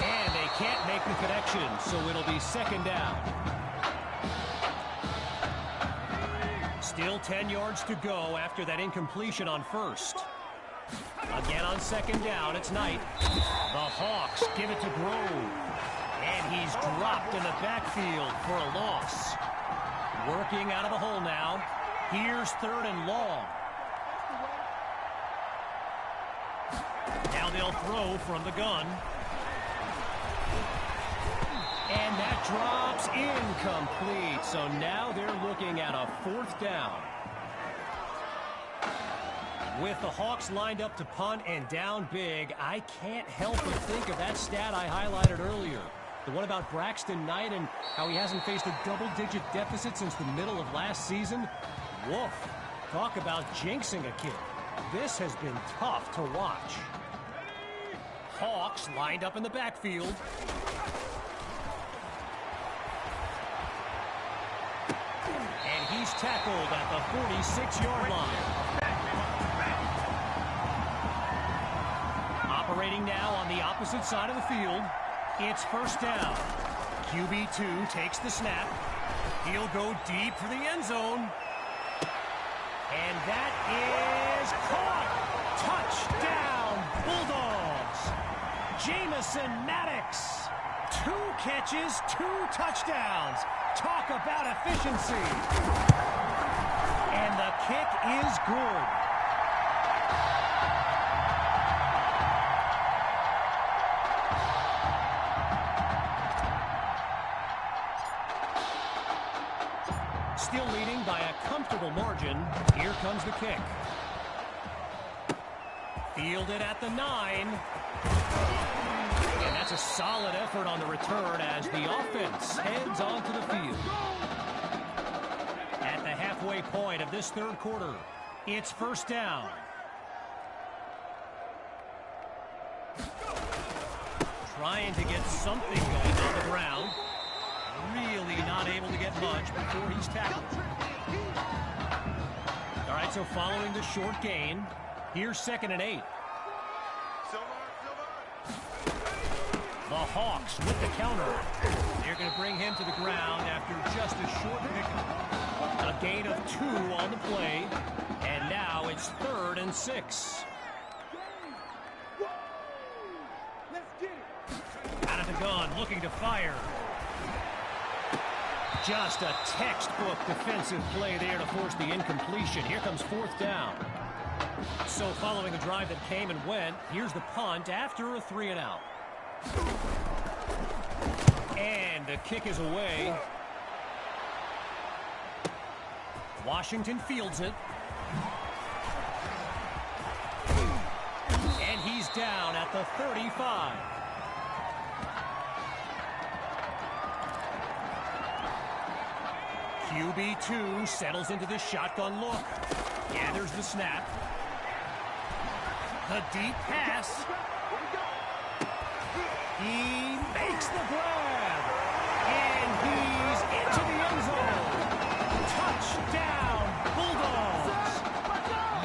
And they can't make the connection, so it'll be 2nd down. Still 10 yards to go after that incompletion on 1st. Again on 2nd down, it's Knight. The Hawks give it to Grove. And he's dropped in the backfield for a loss. Working out of the hole now. Here's 3rd and long. Now they'll throw from the gun. And that drops incomplete. So now they're looking at a 4th down. With the Hawks lined up to punt and down big, I can't help but think of that stat I highlighted earlier. The one about Braxton Knight and how he hasn't faced a double-digit deficit since the middle of last season. Woof. Talk about jinxing a kid. This has been tough to watch. Hawks lined up in the backfield. And he's tackled at the 46-yard line. Operating now on the opposite side of the field. It's first down. QB2 takes the snap. He'll go deep for the end zone. And that is caught. Touchdown, Bulldogs. Jamison Maddox. 2 catches, 2 touchdowns. Talk about efficiency. And the kick is good. Still leading by a comfortable margin. Here comes the kick. Fielded at the 9. And that's a solid effort on the return as the offense heads onto the field. At the halfway point of this third quarter, it's first down. Trying to get something going on the ground. Really not able to get much before he's tackled. All right, so following the short gain, here's 2nd and 8. The Hawks with the counter. They're going to bring him to the ground after just a short pickup. A gain of 2 on the play, and now it's 3rd and 6. Out of the gun, looking to fire. Just a textbook defensive play there to force the incompletion. Here comes 4th down. So following a drive that came and went, here's the punt after a 3 and out. And the kick is away. Washington fields it. And he's down at the 35. QB2 settles into the shotgun look. Gathers the snap. A deep pass. He makes the grab. And he's into the end zone. Touchdown, Bulldogs.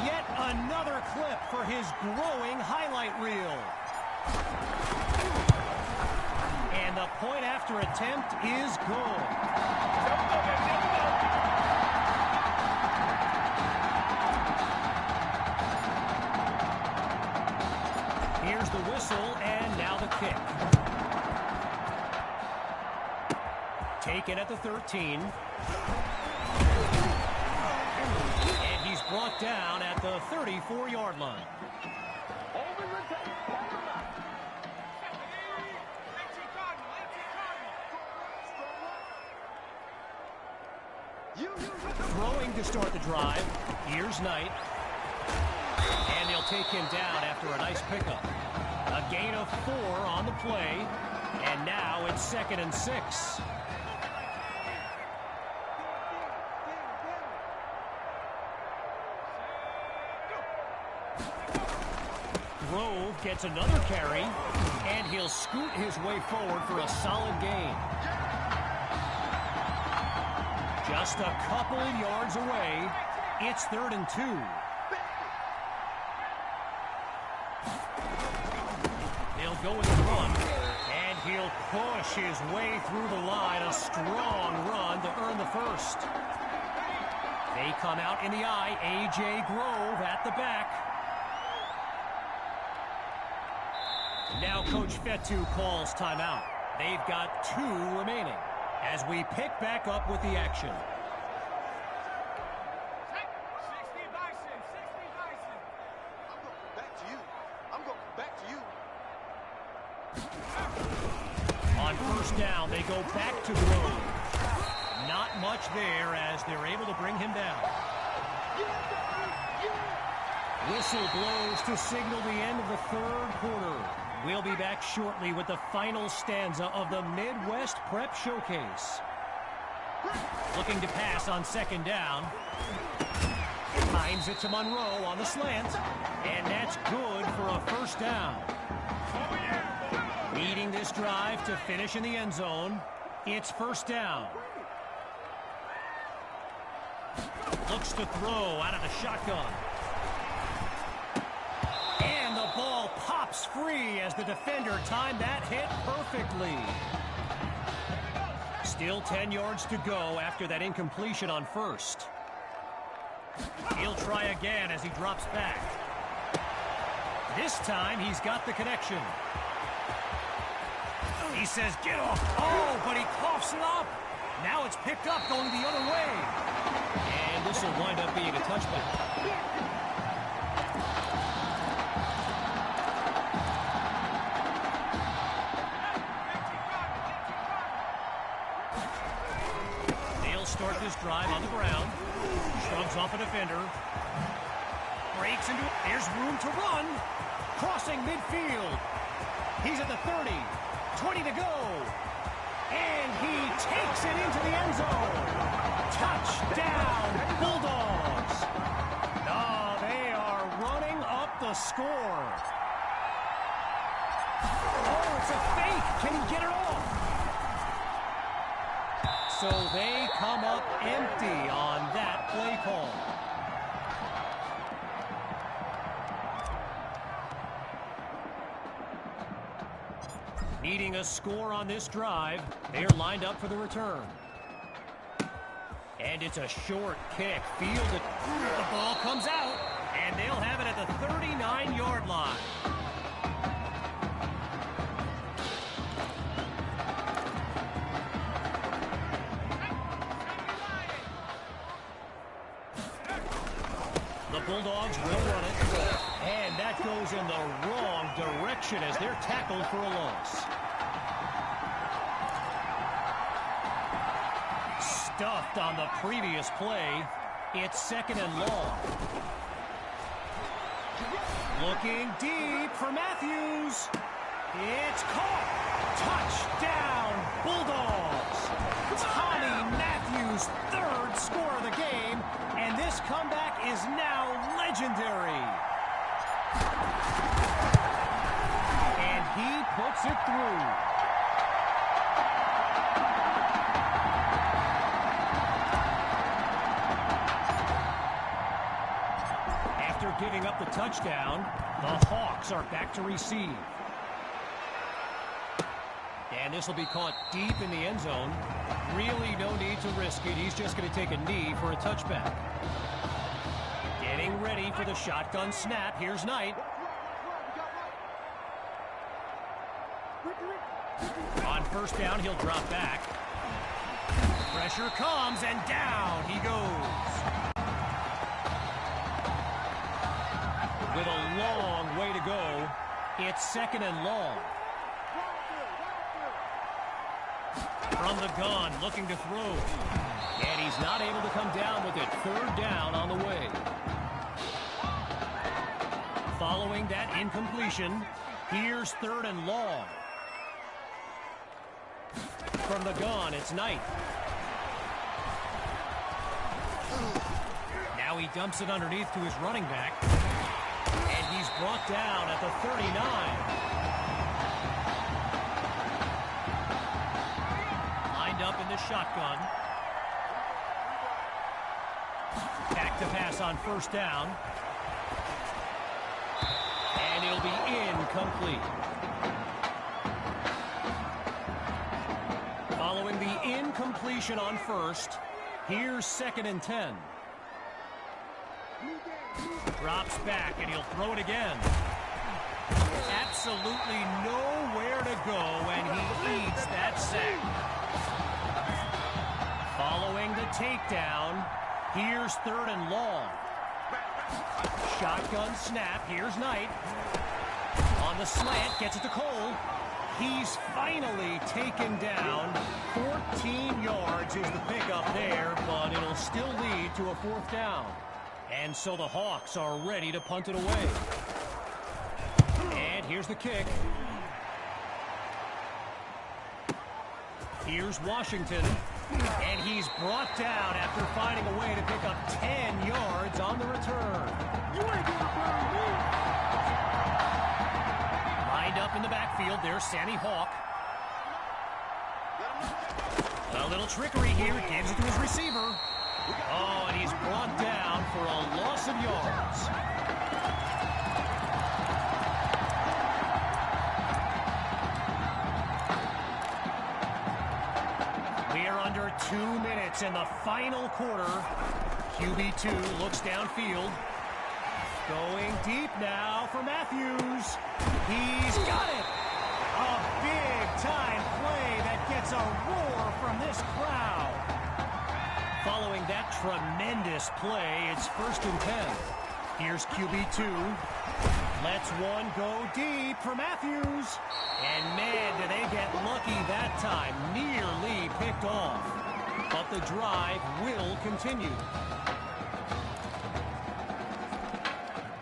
Yet another clip for his growing highlight reel. And the point after attempt is good. Here's the whistle, and now the kick. Taken at the 13. And he's brought down at the 34-yard line. Throwing to start the drive. Here's Knight. And they'll take him down after a nice pickup. A gain of 4 on the play. And now it's 2nd and 6. Grove gets another carry. And he'll scoot his way forward for a solid gain. Just a couple yards away. It's 3rd and 2. They'll go with the run, and he'll push his way through the line. A strong run to earn the first. They come out in the eye. A.J. Grove at the back. Now Coach Fetu calls timeout. They've got 2 remaining as we pick back up with the action. On first down, they go back to Grove. Not much there as they're able to bring him down. Whistle blows to signal the end of the third quarter. We'll be back shortly with the final stanza of the Midwest Prep Showcase. Looking to pass on 2nd down. Finds it to Monroe on the slant. And that's good for a first down. Leading this drive to finish in the end zone. It's first down. Looks to throw out of the shotgun. And the ball pops free as the defender timed that hit perfectly. Still 10 yards to go after that incompletion on first. He'll try again as he drops back. This time he's got the connection. He says, get off. Oh, but he coughs it up. Now it's picked up going the other way. And this will wind up being a touchback. They'll start this drive on the ground. Shrugs off a defender. Breaks into it. There's room to run. Crossing midfield. He's at the 30. 20 to go. And he takes it into the end zone. Touchdown, Bulldogs. Oh, they are running up the score. Oh, it's a fake. Can he get it off? So they come up empty on that play call. Needing a score on this drive, they're lined up for the return. And it's a short kick, fielded. The ball comes out, and they'll have it at the 39-yard line. The Bulldogs will run it, and that goes in the wrong direction as they're tackled for a loss. Stuffed on the previous play. It's second and long. Looking deep for Matthews. It's caught. Touchdown, Bulldogs. Tommy Matthews' third score of the game, and this comeback is now legendary. And he puts it through. After giving up the touchdown, the Hawks are back to receive. And this will be caught deep in the end zone. Really no need to risk it. He's just going to take a knee for a touchback. Getting ready for the shotgun snap. Here's Knight. On first down, he'll drop back. Pressure comes, and down he goes. With a long way to go, it's second and long. From the gun, looking to throw. And he's not able to come down with it. Third down on the way. Following that incompletion, here's third and long. From the gun, it's Knight. Now he dumps it underneath to his running back. And he's brought down at the 39. Up in the shotgun. Back to pass on first down. And he'll be incomplete. Following the incompletion on first, here's second and 10. Drops back and he'll throw it again. Absolutely nowhere to go, and he eats that sack. Following the takedown, here's third and long. Shotgun snap, here's Knight. On the slant, gets it to Cole. He's finally taken down. 14 yards is the pickup there, but it'll still lead to a fourth down. And so the Hawks are ready to punt it away. And here's the kick. Here's Washington. And he's brought down after finding a way to pick up 10 yards on the return. Lined up in the backfield, there's Sammy Hawk. A little trickery here, gives it to his receiver. Oh, and he's brought down for a loss of yards. We are under 2 minutes in the final quarter. QB2 looks downfield. Going deep now for Matthews. He's got it. A big-time play that gets a roar from this crowd. Following that tremendous play, it's 1st and 10. Here's QB2. Lets one go deep for Matthews. And man, did they get lucky that time. Nearly picked off. But the drive will continue.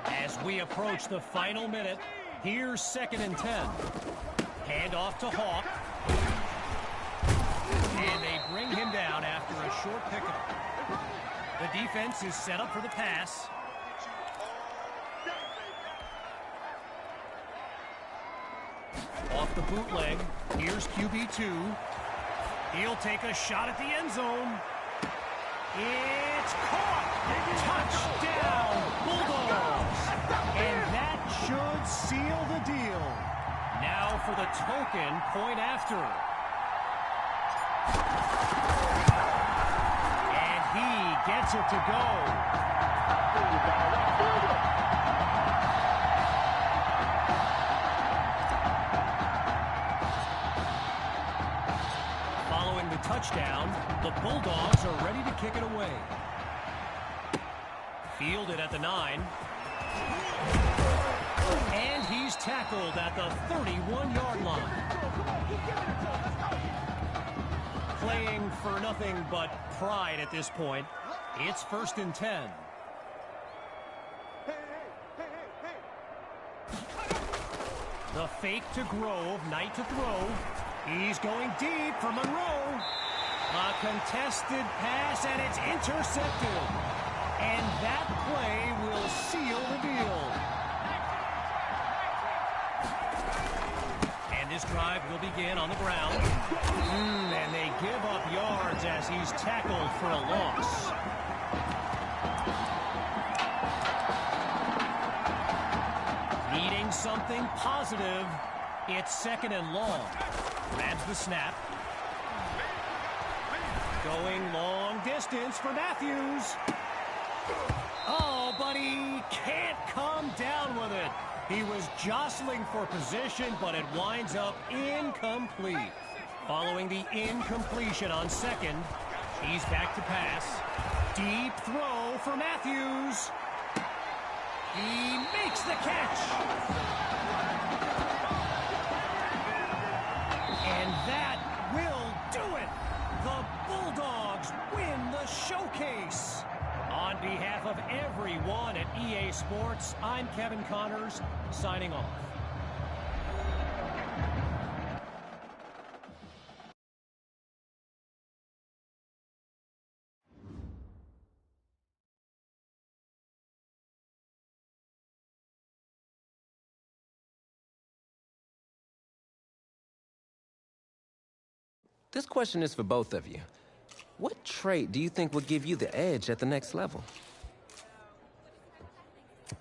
As we approach the final minute, here's 2nd and 10. Hand off to Hawk. And they bring him down after a short pickup. The defense is set up for the pass. Off the bootleg, here's QB2. He'll take a shot at the end zone. It's caught! Touchdown, Bulldogs! And that should seal the deal. Now for the token point after. And he gets it to go. Following the touchdown, the Bulldogs are ready to kick it away. Fielded at the 9. And he's tackled at the 31-yard line. Playing for nothing but pride at this point. It's 1st and 10. The fake to Grove, Knight to throw. He's going deep for Monroe. A contested pass, and it's intercepted. And that play will seal the deal. And this drive will begin on the ground. And they give up yards as he's tackled for a loss. Needing something positive. It's 2nd and long. Grabs the snap. Going long distance for Matthews. Oh, but he can't come down with it. He was jostling for position, but it winds up incomplete. Following the incompletion on 2nd, he's back to pass. Deep throw for Matthews. He makes the catch. And that will do it. The Bulldogs win the showcase. On behalf of everyone at EA Sports, I'm Kevin Connors, signing off. This question is for both of you. What trait do you think will give you the edge at the next level?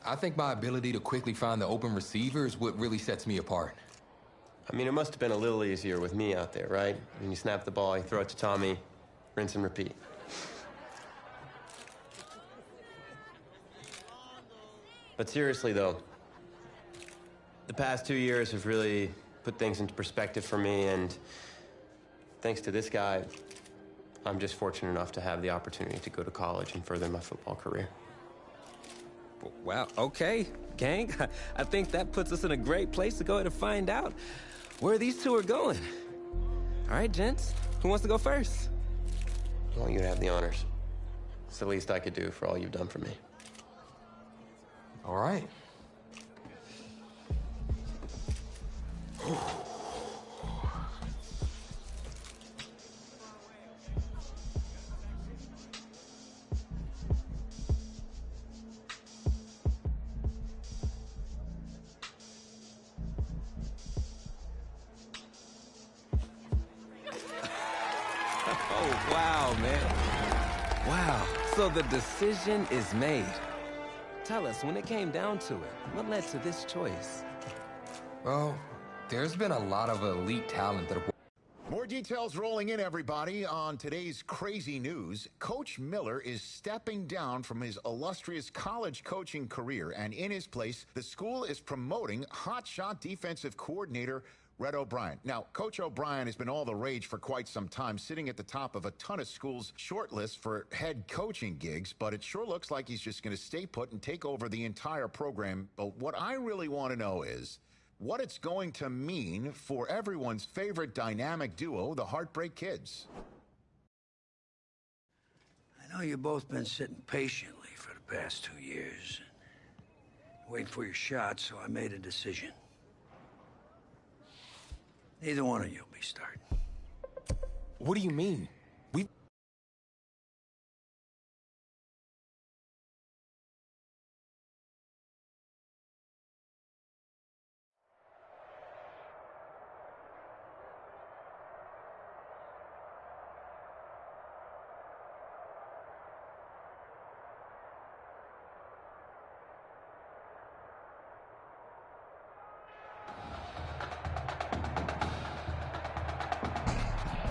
I think my ability to quickly find the open receiver is what really sets me apart. I mean, it must have been a little easier with me out there, right? When you snap the ball, you throw it to Tommy, rinse and repeat. But seriously, though, the past 2 years have really put things into perspective for me, and thanks to this guy, I'm just fortunate enough to have the opportunity to go to college and further my football career. Well, okay, gang. I think that puts us in a great place to go ahead and find out where these two are going. All right, gents, who wants to go first? I want you to have the honors. It's the least I could do for all you've done for me. All right. Wow, man. Wow. So the decision is made. Tell us, when it came down to it, what led to this choice? Well, there's been a lot of elite talent that have... More details rolling in, everybody, on today's crazy news. Coach Miller is stepping down from his illustrious college coaching career, and in his place, the school is promoting hotshot defensive coordinator Red O'Brien. Now, Coach O'Brien has been all the rage for quite some time, sitting at the top of a ton of schools' shortlist for head coaching gigs, but it sure looks like he's just going to stay put and take over the entire program. But what I really want to know is what it's going to mean for everyone's favorite dynamic duo, the Heartbreak Kids. I know you've both been sitting patiently for the past 2 years, waiting for your shot, so I made a decision. Neither one of you will be starting. What do you mean?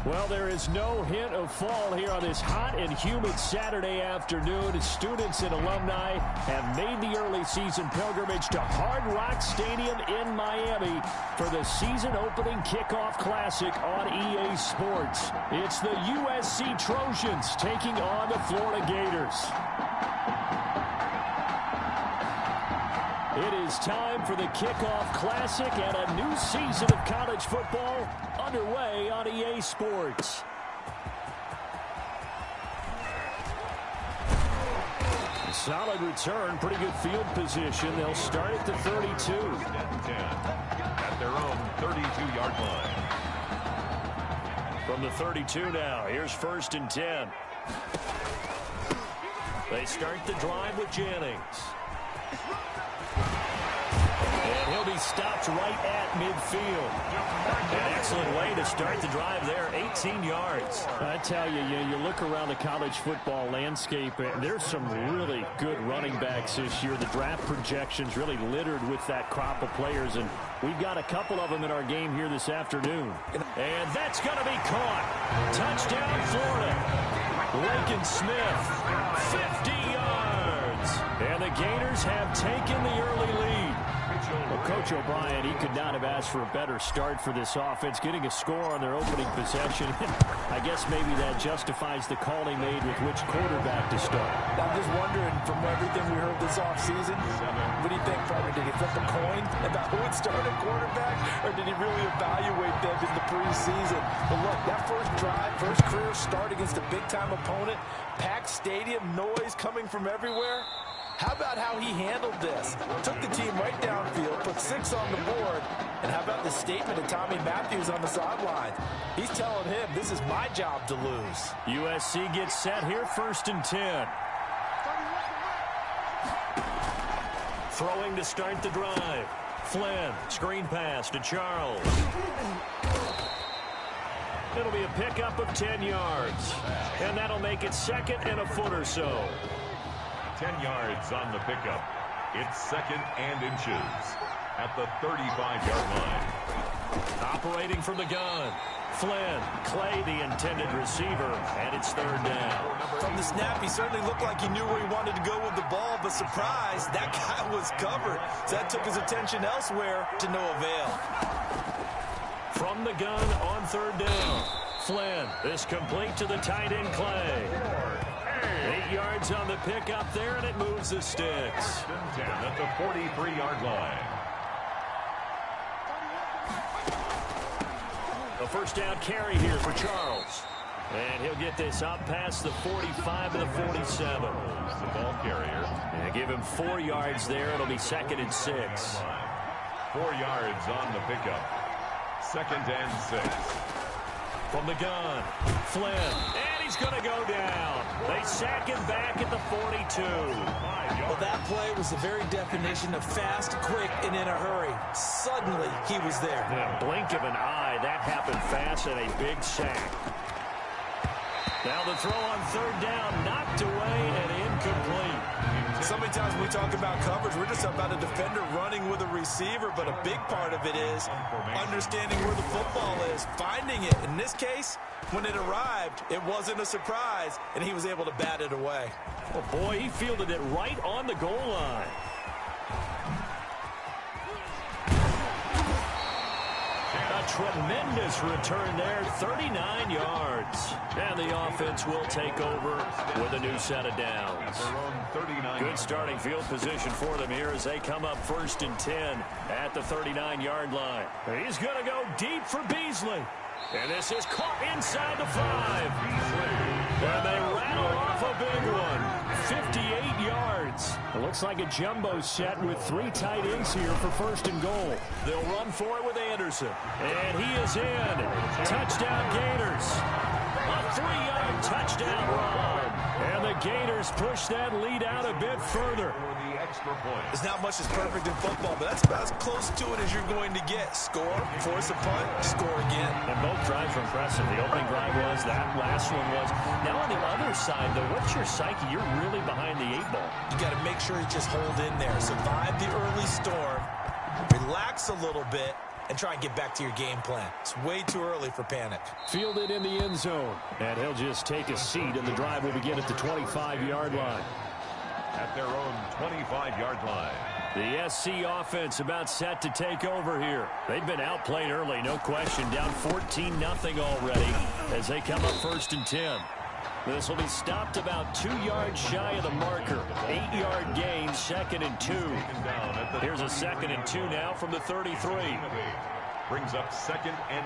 Well, there is no hint of fall here on this hot and humid Saturday afternoon. Students and alumni have made the early season pilgrimage to Hard Rock Stadium in Miami for the season opening kickoff classic on EA Sports. It's the USC Trojans taking on the Florida Gators. It is time for the kickoff classic and a new season of college football underway on EA Sports. A solid return, pretty good field position. They'll start at the 32. 10 at their own 32-yard line. From the 32 now, here's 1st and 10. They start the drive with Jennings. And he'll be stopped right at midfield. An excellent way to start the drive there, 18 yards. I tell you, you look around the college football landscape, and there's some really good running backs this year. The draft projections really littered with that crop of players, and we've got a couple of them in our game here this afternoon. And that's going to be caught. Touchdown, Florida. Lincoln Smith, 50 yards. And the Gators have taken the early lead. Well, Coach O'Brien, he could not have asked for a better start for this offense, getting a score on their opening possession. I guess maybe that justifies the call he made with which quarterback to start. I'm just wondering, from everything we heard this offseason, what do you think, partner? Did he flip a coin about who would start at quarterback, or did he really evaluate them in the preseason? But look, that first drive, first career start against a big-time opponent, packed stadium, noise coming from everywhere. How about how he handled this? Took the team right downfield, put 6 on the board, and how about the statement of Tommy Matthews on the sideline? He's telling him, this is my job to lose. USC gets set here, 1st and 10. Throwing to start the drive. Flynn, screen pass to Charles. It'll be a pickup of 10 yards. And that'll make it 2nd and a foot or so. 10 yards on the pickup. It's 2nd and inches at the 35-yard line. Operating from the gun. Flynn, Clay, the intended receiver, and it's 3rd down. From the snap, he certainly looked like he knew where he wanted to go with the ball, but surprise, that guy was covered. So that took his attention elsewhere to no avail. From the gun on 3rd down. Flynn is complete to the tight end, Clay. 8 yards on the pickup there, and it moves the sticks. 10 at the 43-yard line. A 1st down carry here for Charles. And he'll get this up past the 45 to the 47. The ball carrier. And give him 4 yards there. It'll be 2nd and 6. 4 yards on the pickup. 2nd and 6. From the gun, Flynn, and he's going to go down. They sack him back at the 42. Well, that play was the very definition of fast, quick, and in a hurry. Suddenly, he was there. In a blink of an eye, that happened fast and a big sack. Now the throw on third down, knocked away and incomplete. So many times when we talk about coverage, we're just about a defender running with a receiver, but a big part of it is understanding where the football is, finding it. In this case, when it arrived, it wasn't a surprise, and he was able to bat it away. Oh, boy, he fielded it right on the goal line. A tremendous return there, 39 yards. And the offense will take over with a new set of downs. Good starting field position for them here as they come up 1st and 10 at the 39-yard line. He's going to go deep for Beasley. And this is caught inside the 5. And they rattle off a big one. 58 yards. It looks like a jumbo set with 3 tight ends here for 1st and goal. They'll run for it with Anderson. And he is in. Touchdown Gators. A 3-yard touchdown run. And the Gators push that lead out a bit further. There's not much that's perfect in football, but that's about as close to it as you're going to get. Score, force a punt, score again. And both drives were impressive. The opening drive was, that last one was. Now on the other side, though, what's your psyche? You're really behind the 8 ball. You got to make sure you just hold in there. Survive the early storm, relax a little bit, and try and get back to your game plan. It's way too early for panic. Fielded in the end zone. And he'll just take a seat, and the drive will begin at the 25-yard line. At their own 25-yard line. The SC offense about set to take over here. They've been outplayed early, no question. Down 14-0 already as they come up 1st and 10. This will be stopped about 2 yards shy of the marker. 8-yard gain, 2nd and 2. Here's a 2nd and 2 now from the 33. Brings up 2nd and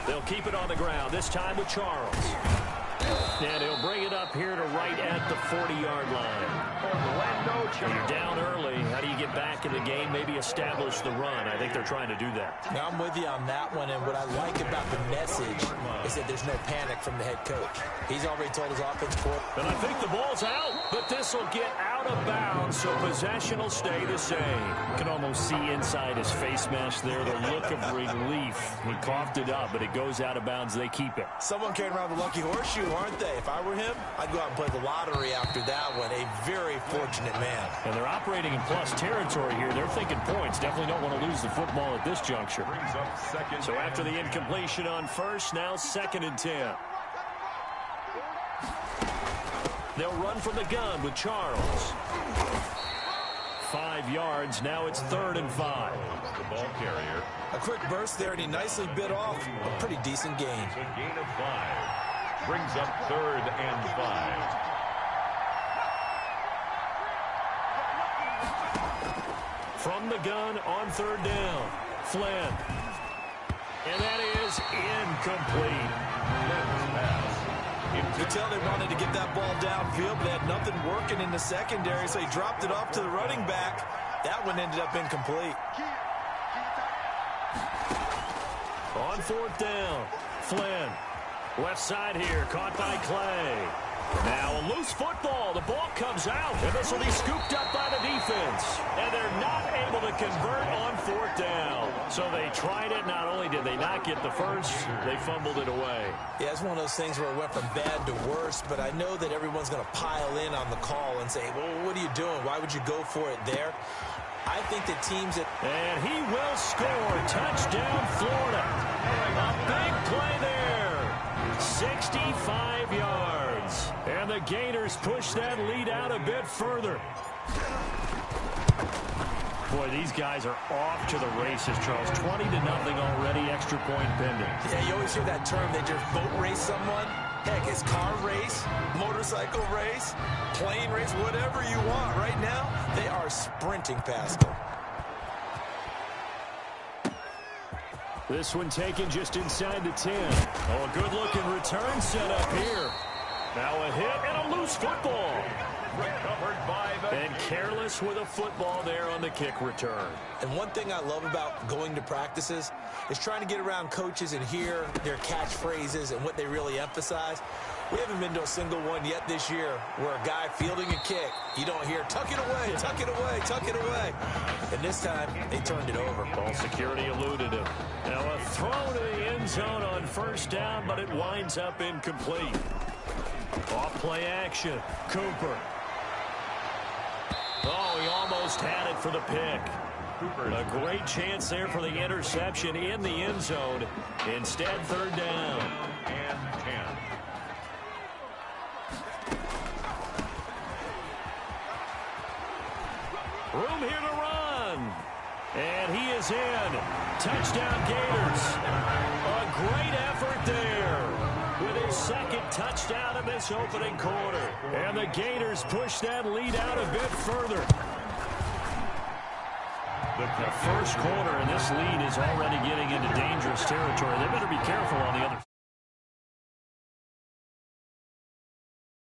2. They'll keep it on the ground, this time with Charles. And he'll bring it up here to right at the 40-yard line. When you're down early, how do you get back in the game, maybe establish the run? I think they're trying to do that. Now, I'm with you on that one, and what I like about the message is that there's no panic from the head coach. He's already told his offense court. And I think the ball's out, but this will get out of bounds, so possession will stay the same. You can almost see inside his face mask there, the look of relief. He coughed it up, but it goes out of bounds. They keep it. Someone carrying around the lucky horseshoe, aren't they? If I were him, I'd go out and play the lottery after that one. A very fortunate man. And they're operating in plus territory here. They're thinking points. Definitely don't want to lose the football at this juncture. So after the incompletion on 1st, now 2nd and 10. They'll run from the gun with Charles. 5 yards. Now it's 3rd and 5. The ball carrier. A quick burst there, and he nicely bit off a pretty decent gain. A gain of 5. Brings up 3rd and 5. From the gun on 3rd down. Flynn. And that is incomplete. You could tell they wanted to get that ball downfield, but they had nothing working in the secondary, so he dropped it off to the running back. That one ended up incomplete. On 4th down. Flynn. Left side here, caught by Clay. Now a loose football. The ball comes out, and this will be scooped up by the defense. And they're not able to convert on 4th down. So they tried it. Not only did they not get the first, they fumbled it away. Yeah, it's one of those things where it went from bad to worse, but I know that everyone's going to pile in on the call and say, well, what are you doing? Why would you go for it there? I think the teams that... And he will score. Touchdown, Florida. A big play there. 65 yards. And the Gators push that lead out a bit further. Boy, these guys are off to the races, Charles. 20-0 already, extra point pending. Yeah, you always hear that term, they just boat race someone. Heck, it's car race, motorcycle race, plane race, whatever you want. Right now, they are sprinting past them. This one taken just inside the 10. Oh, a good-looking return set up here. Now a hit and a loose football. Recovered by the... And careless with a football there on the kick return. And one thing I love about going to practices is trying to get around coaches and hear their catchphrases and what they really emphasize. We haven't been to a single one yet this year where a guy fielding a kick, you don't hear, tuck it away, tuck it away, tuck it away. And this time, they turned it over. Ball security eluded him. Now a throw to the end zone on first down, but it winds up incomplete. Off-play action. Cooper. Oh, he almost had it for the pick. A great chance there for the interception in the end zone. Instead, third down. And 10. Room here to run. And he is in. Touchdown Gators. A great effort there with his second touchdown in this opening quarter. And the Gators push that lead out a bit further. The first quarter, and this lead is already getting into dangerous territory. They better be careful on the other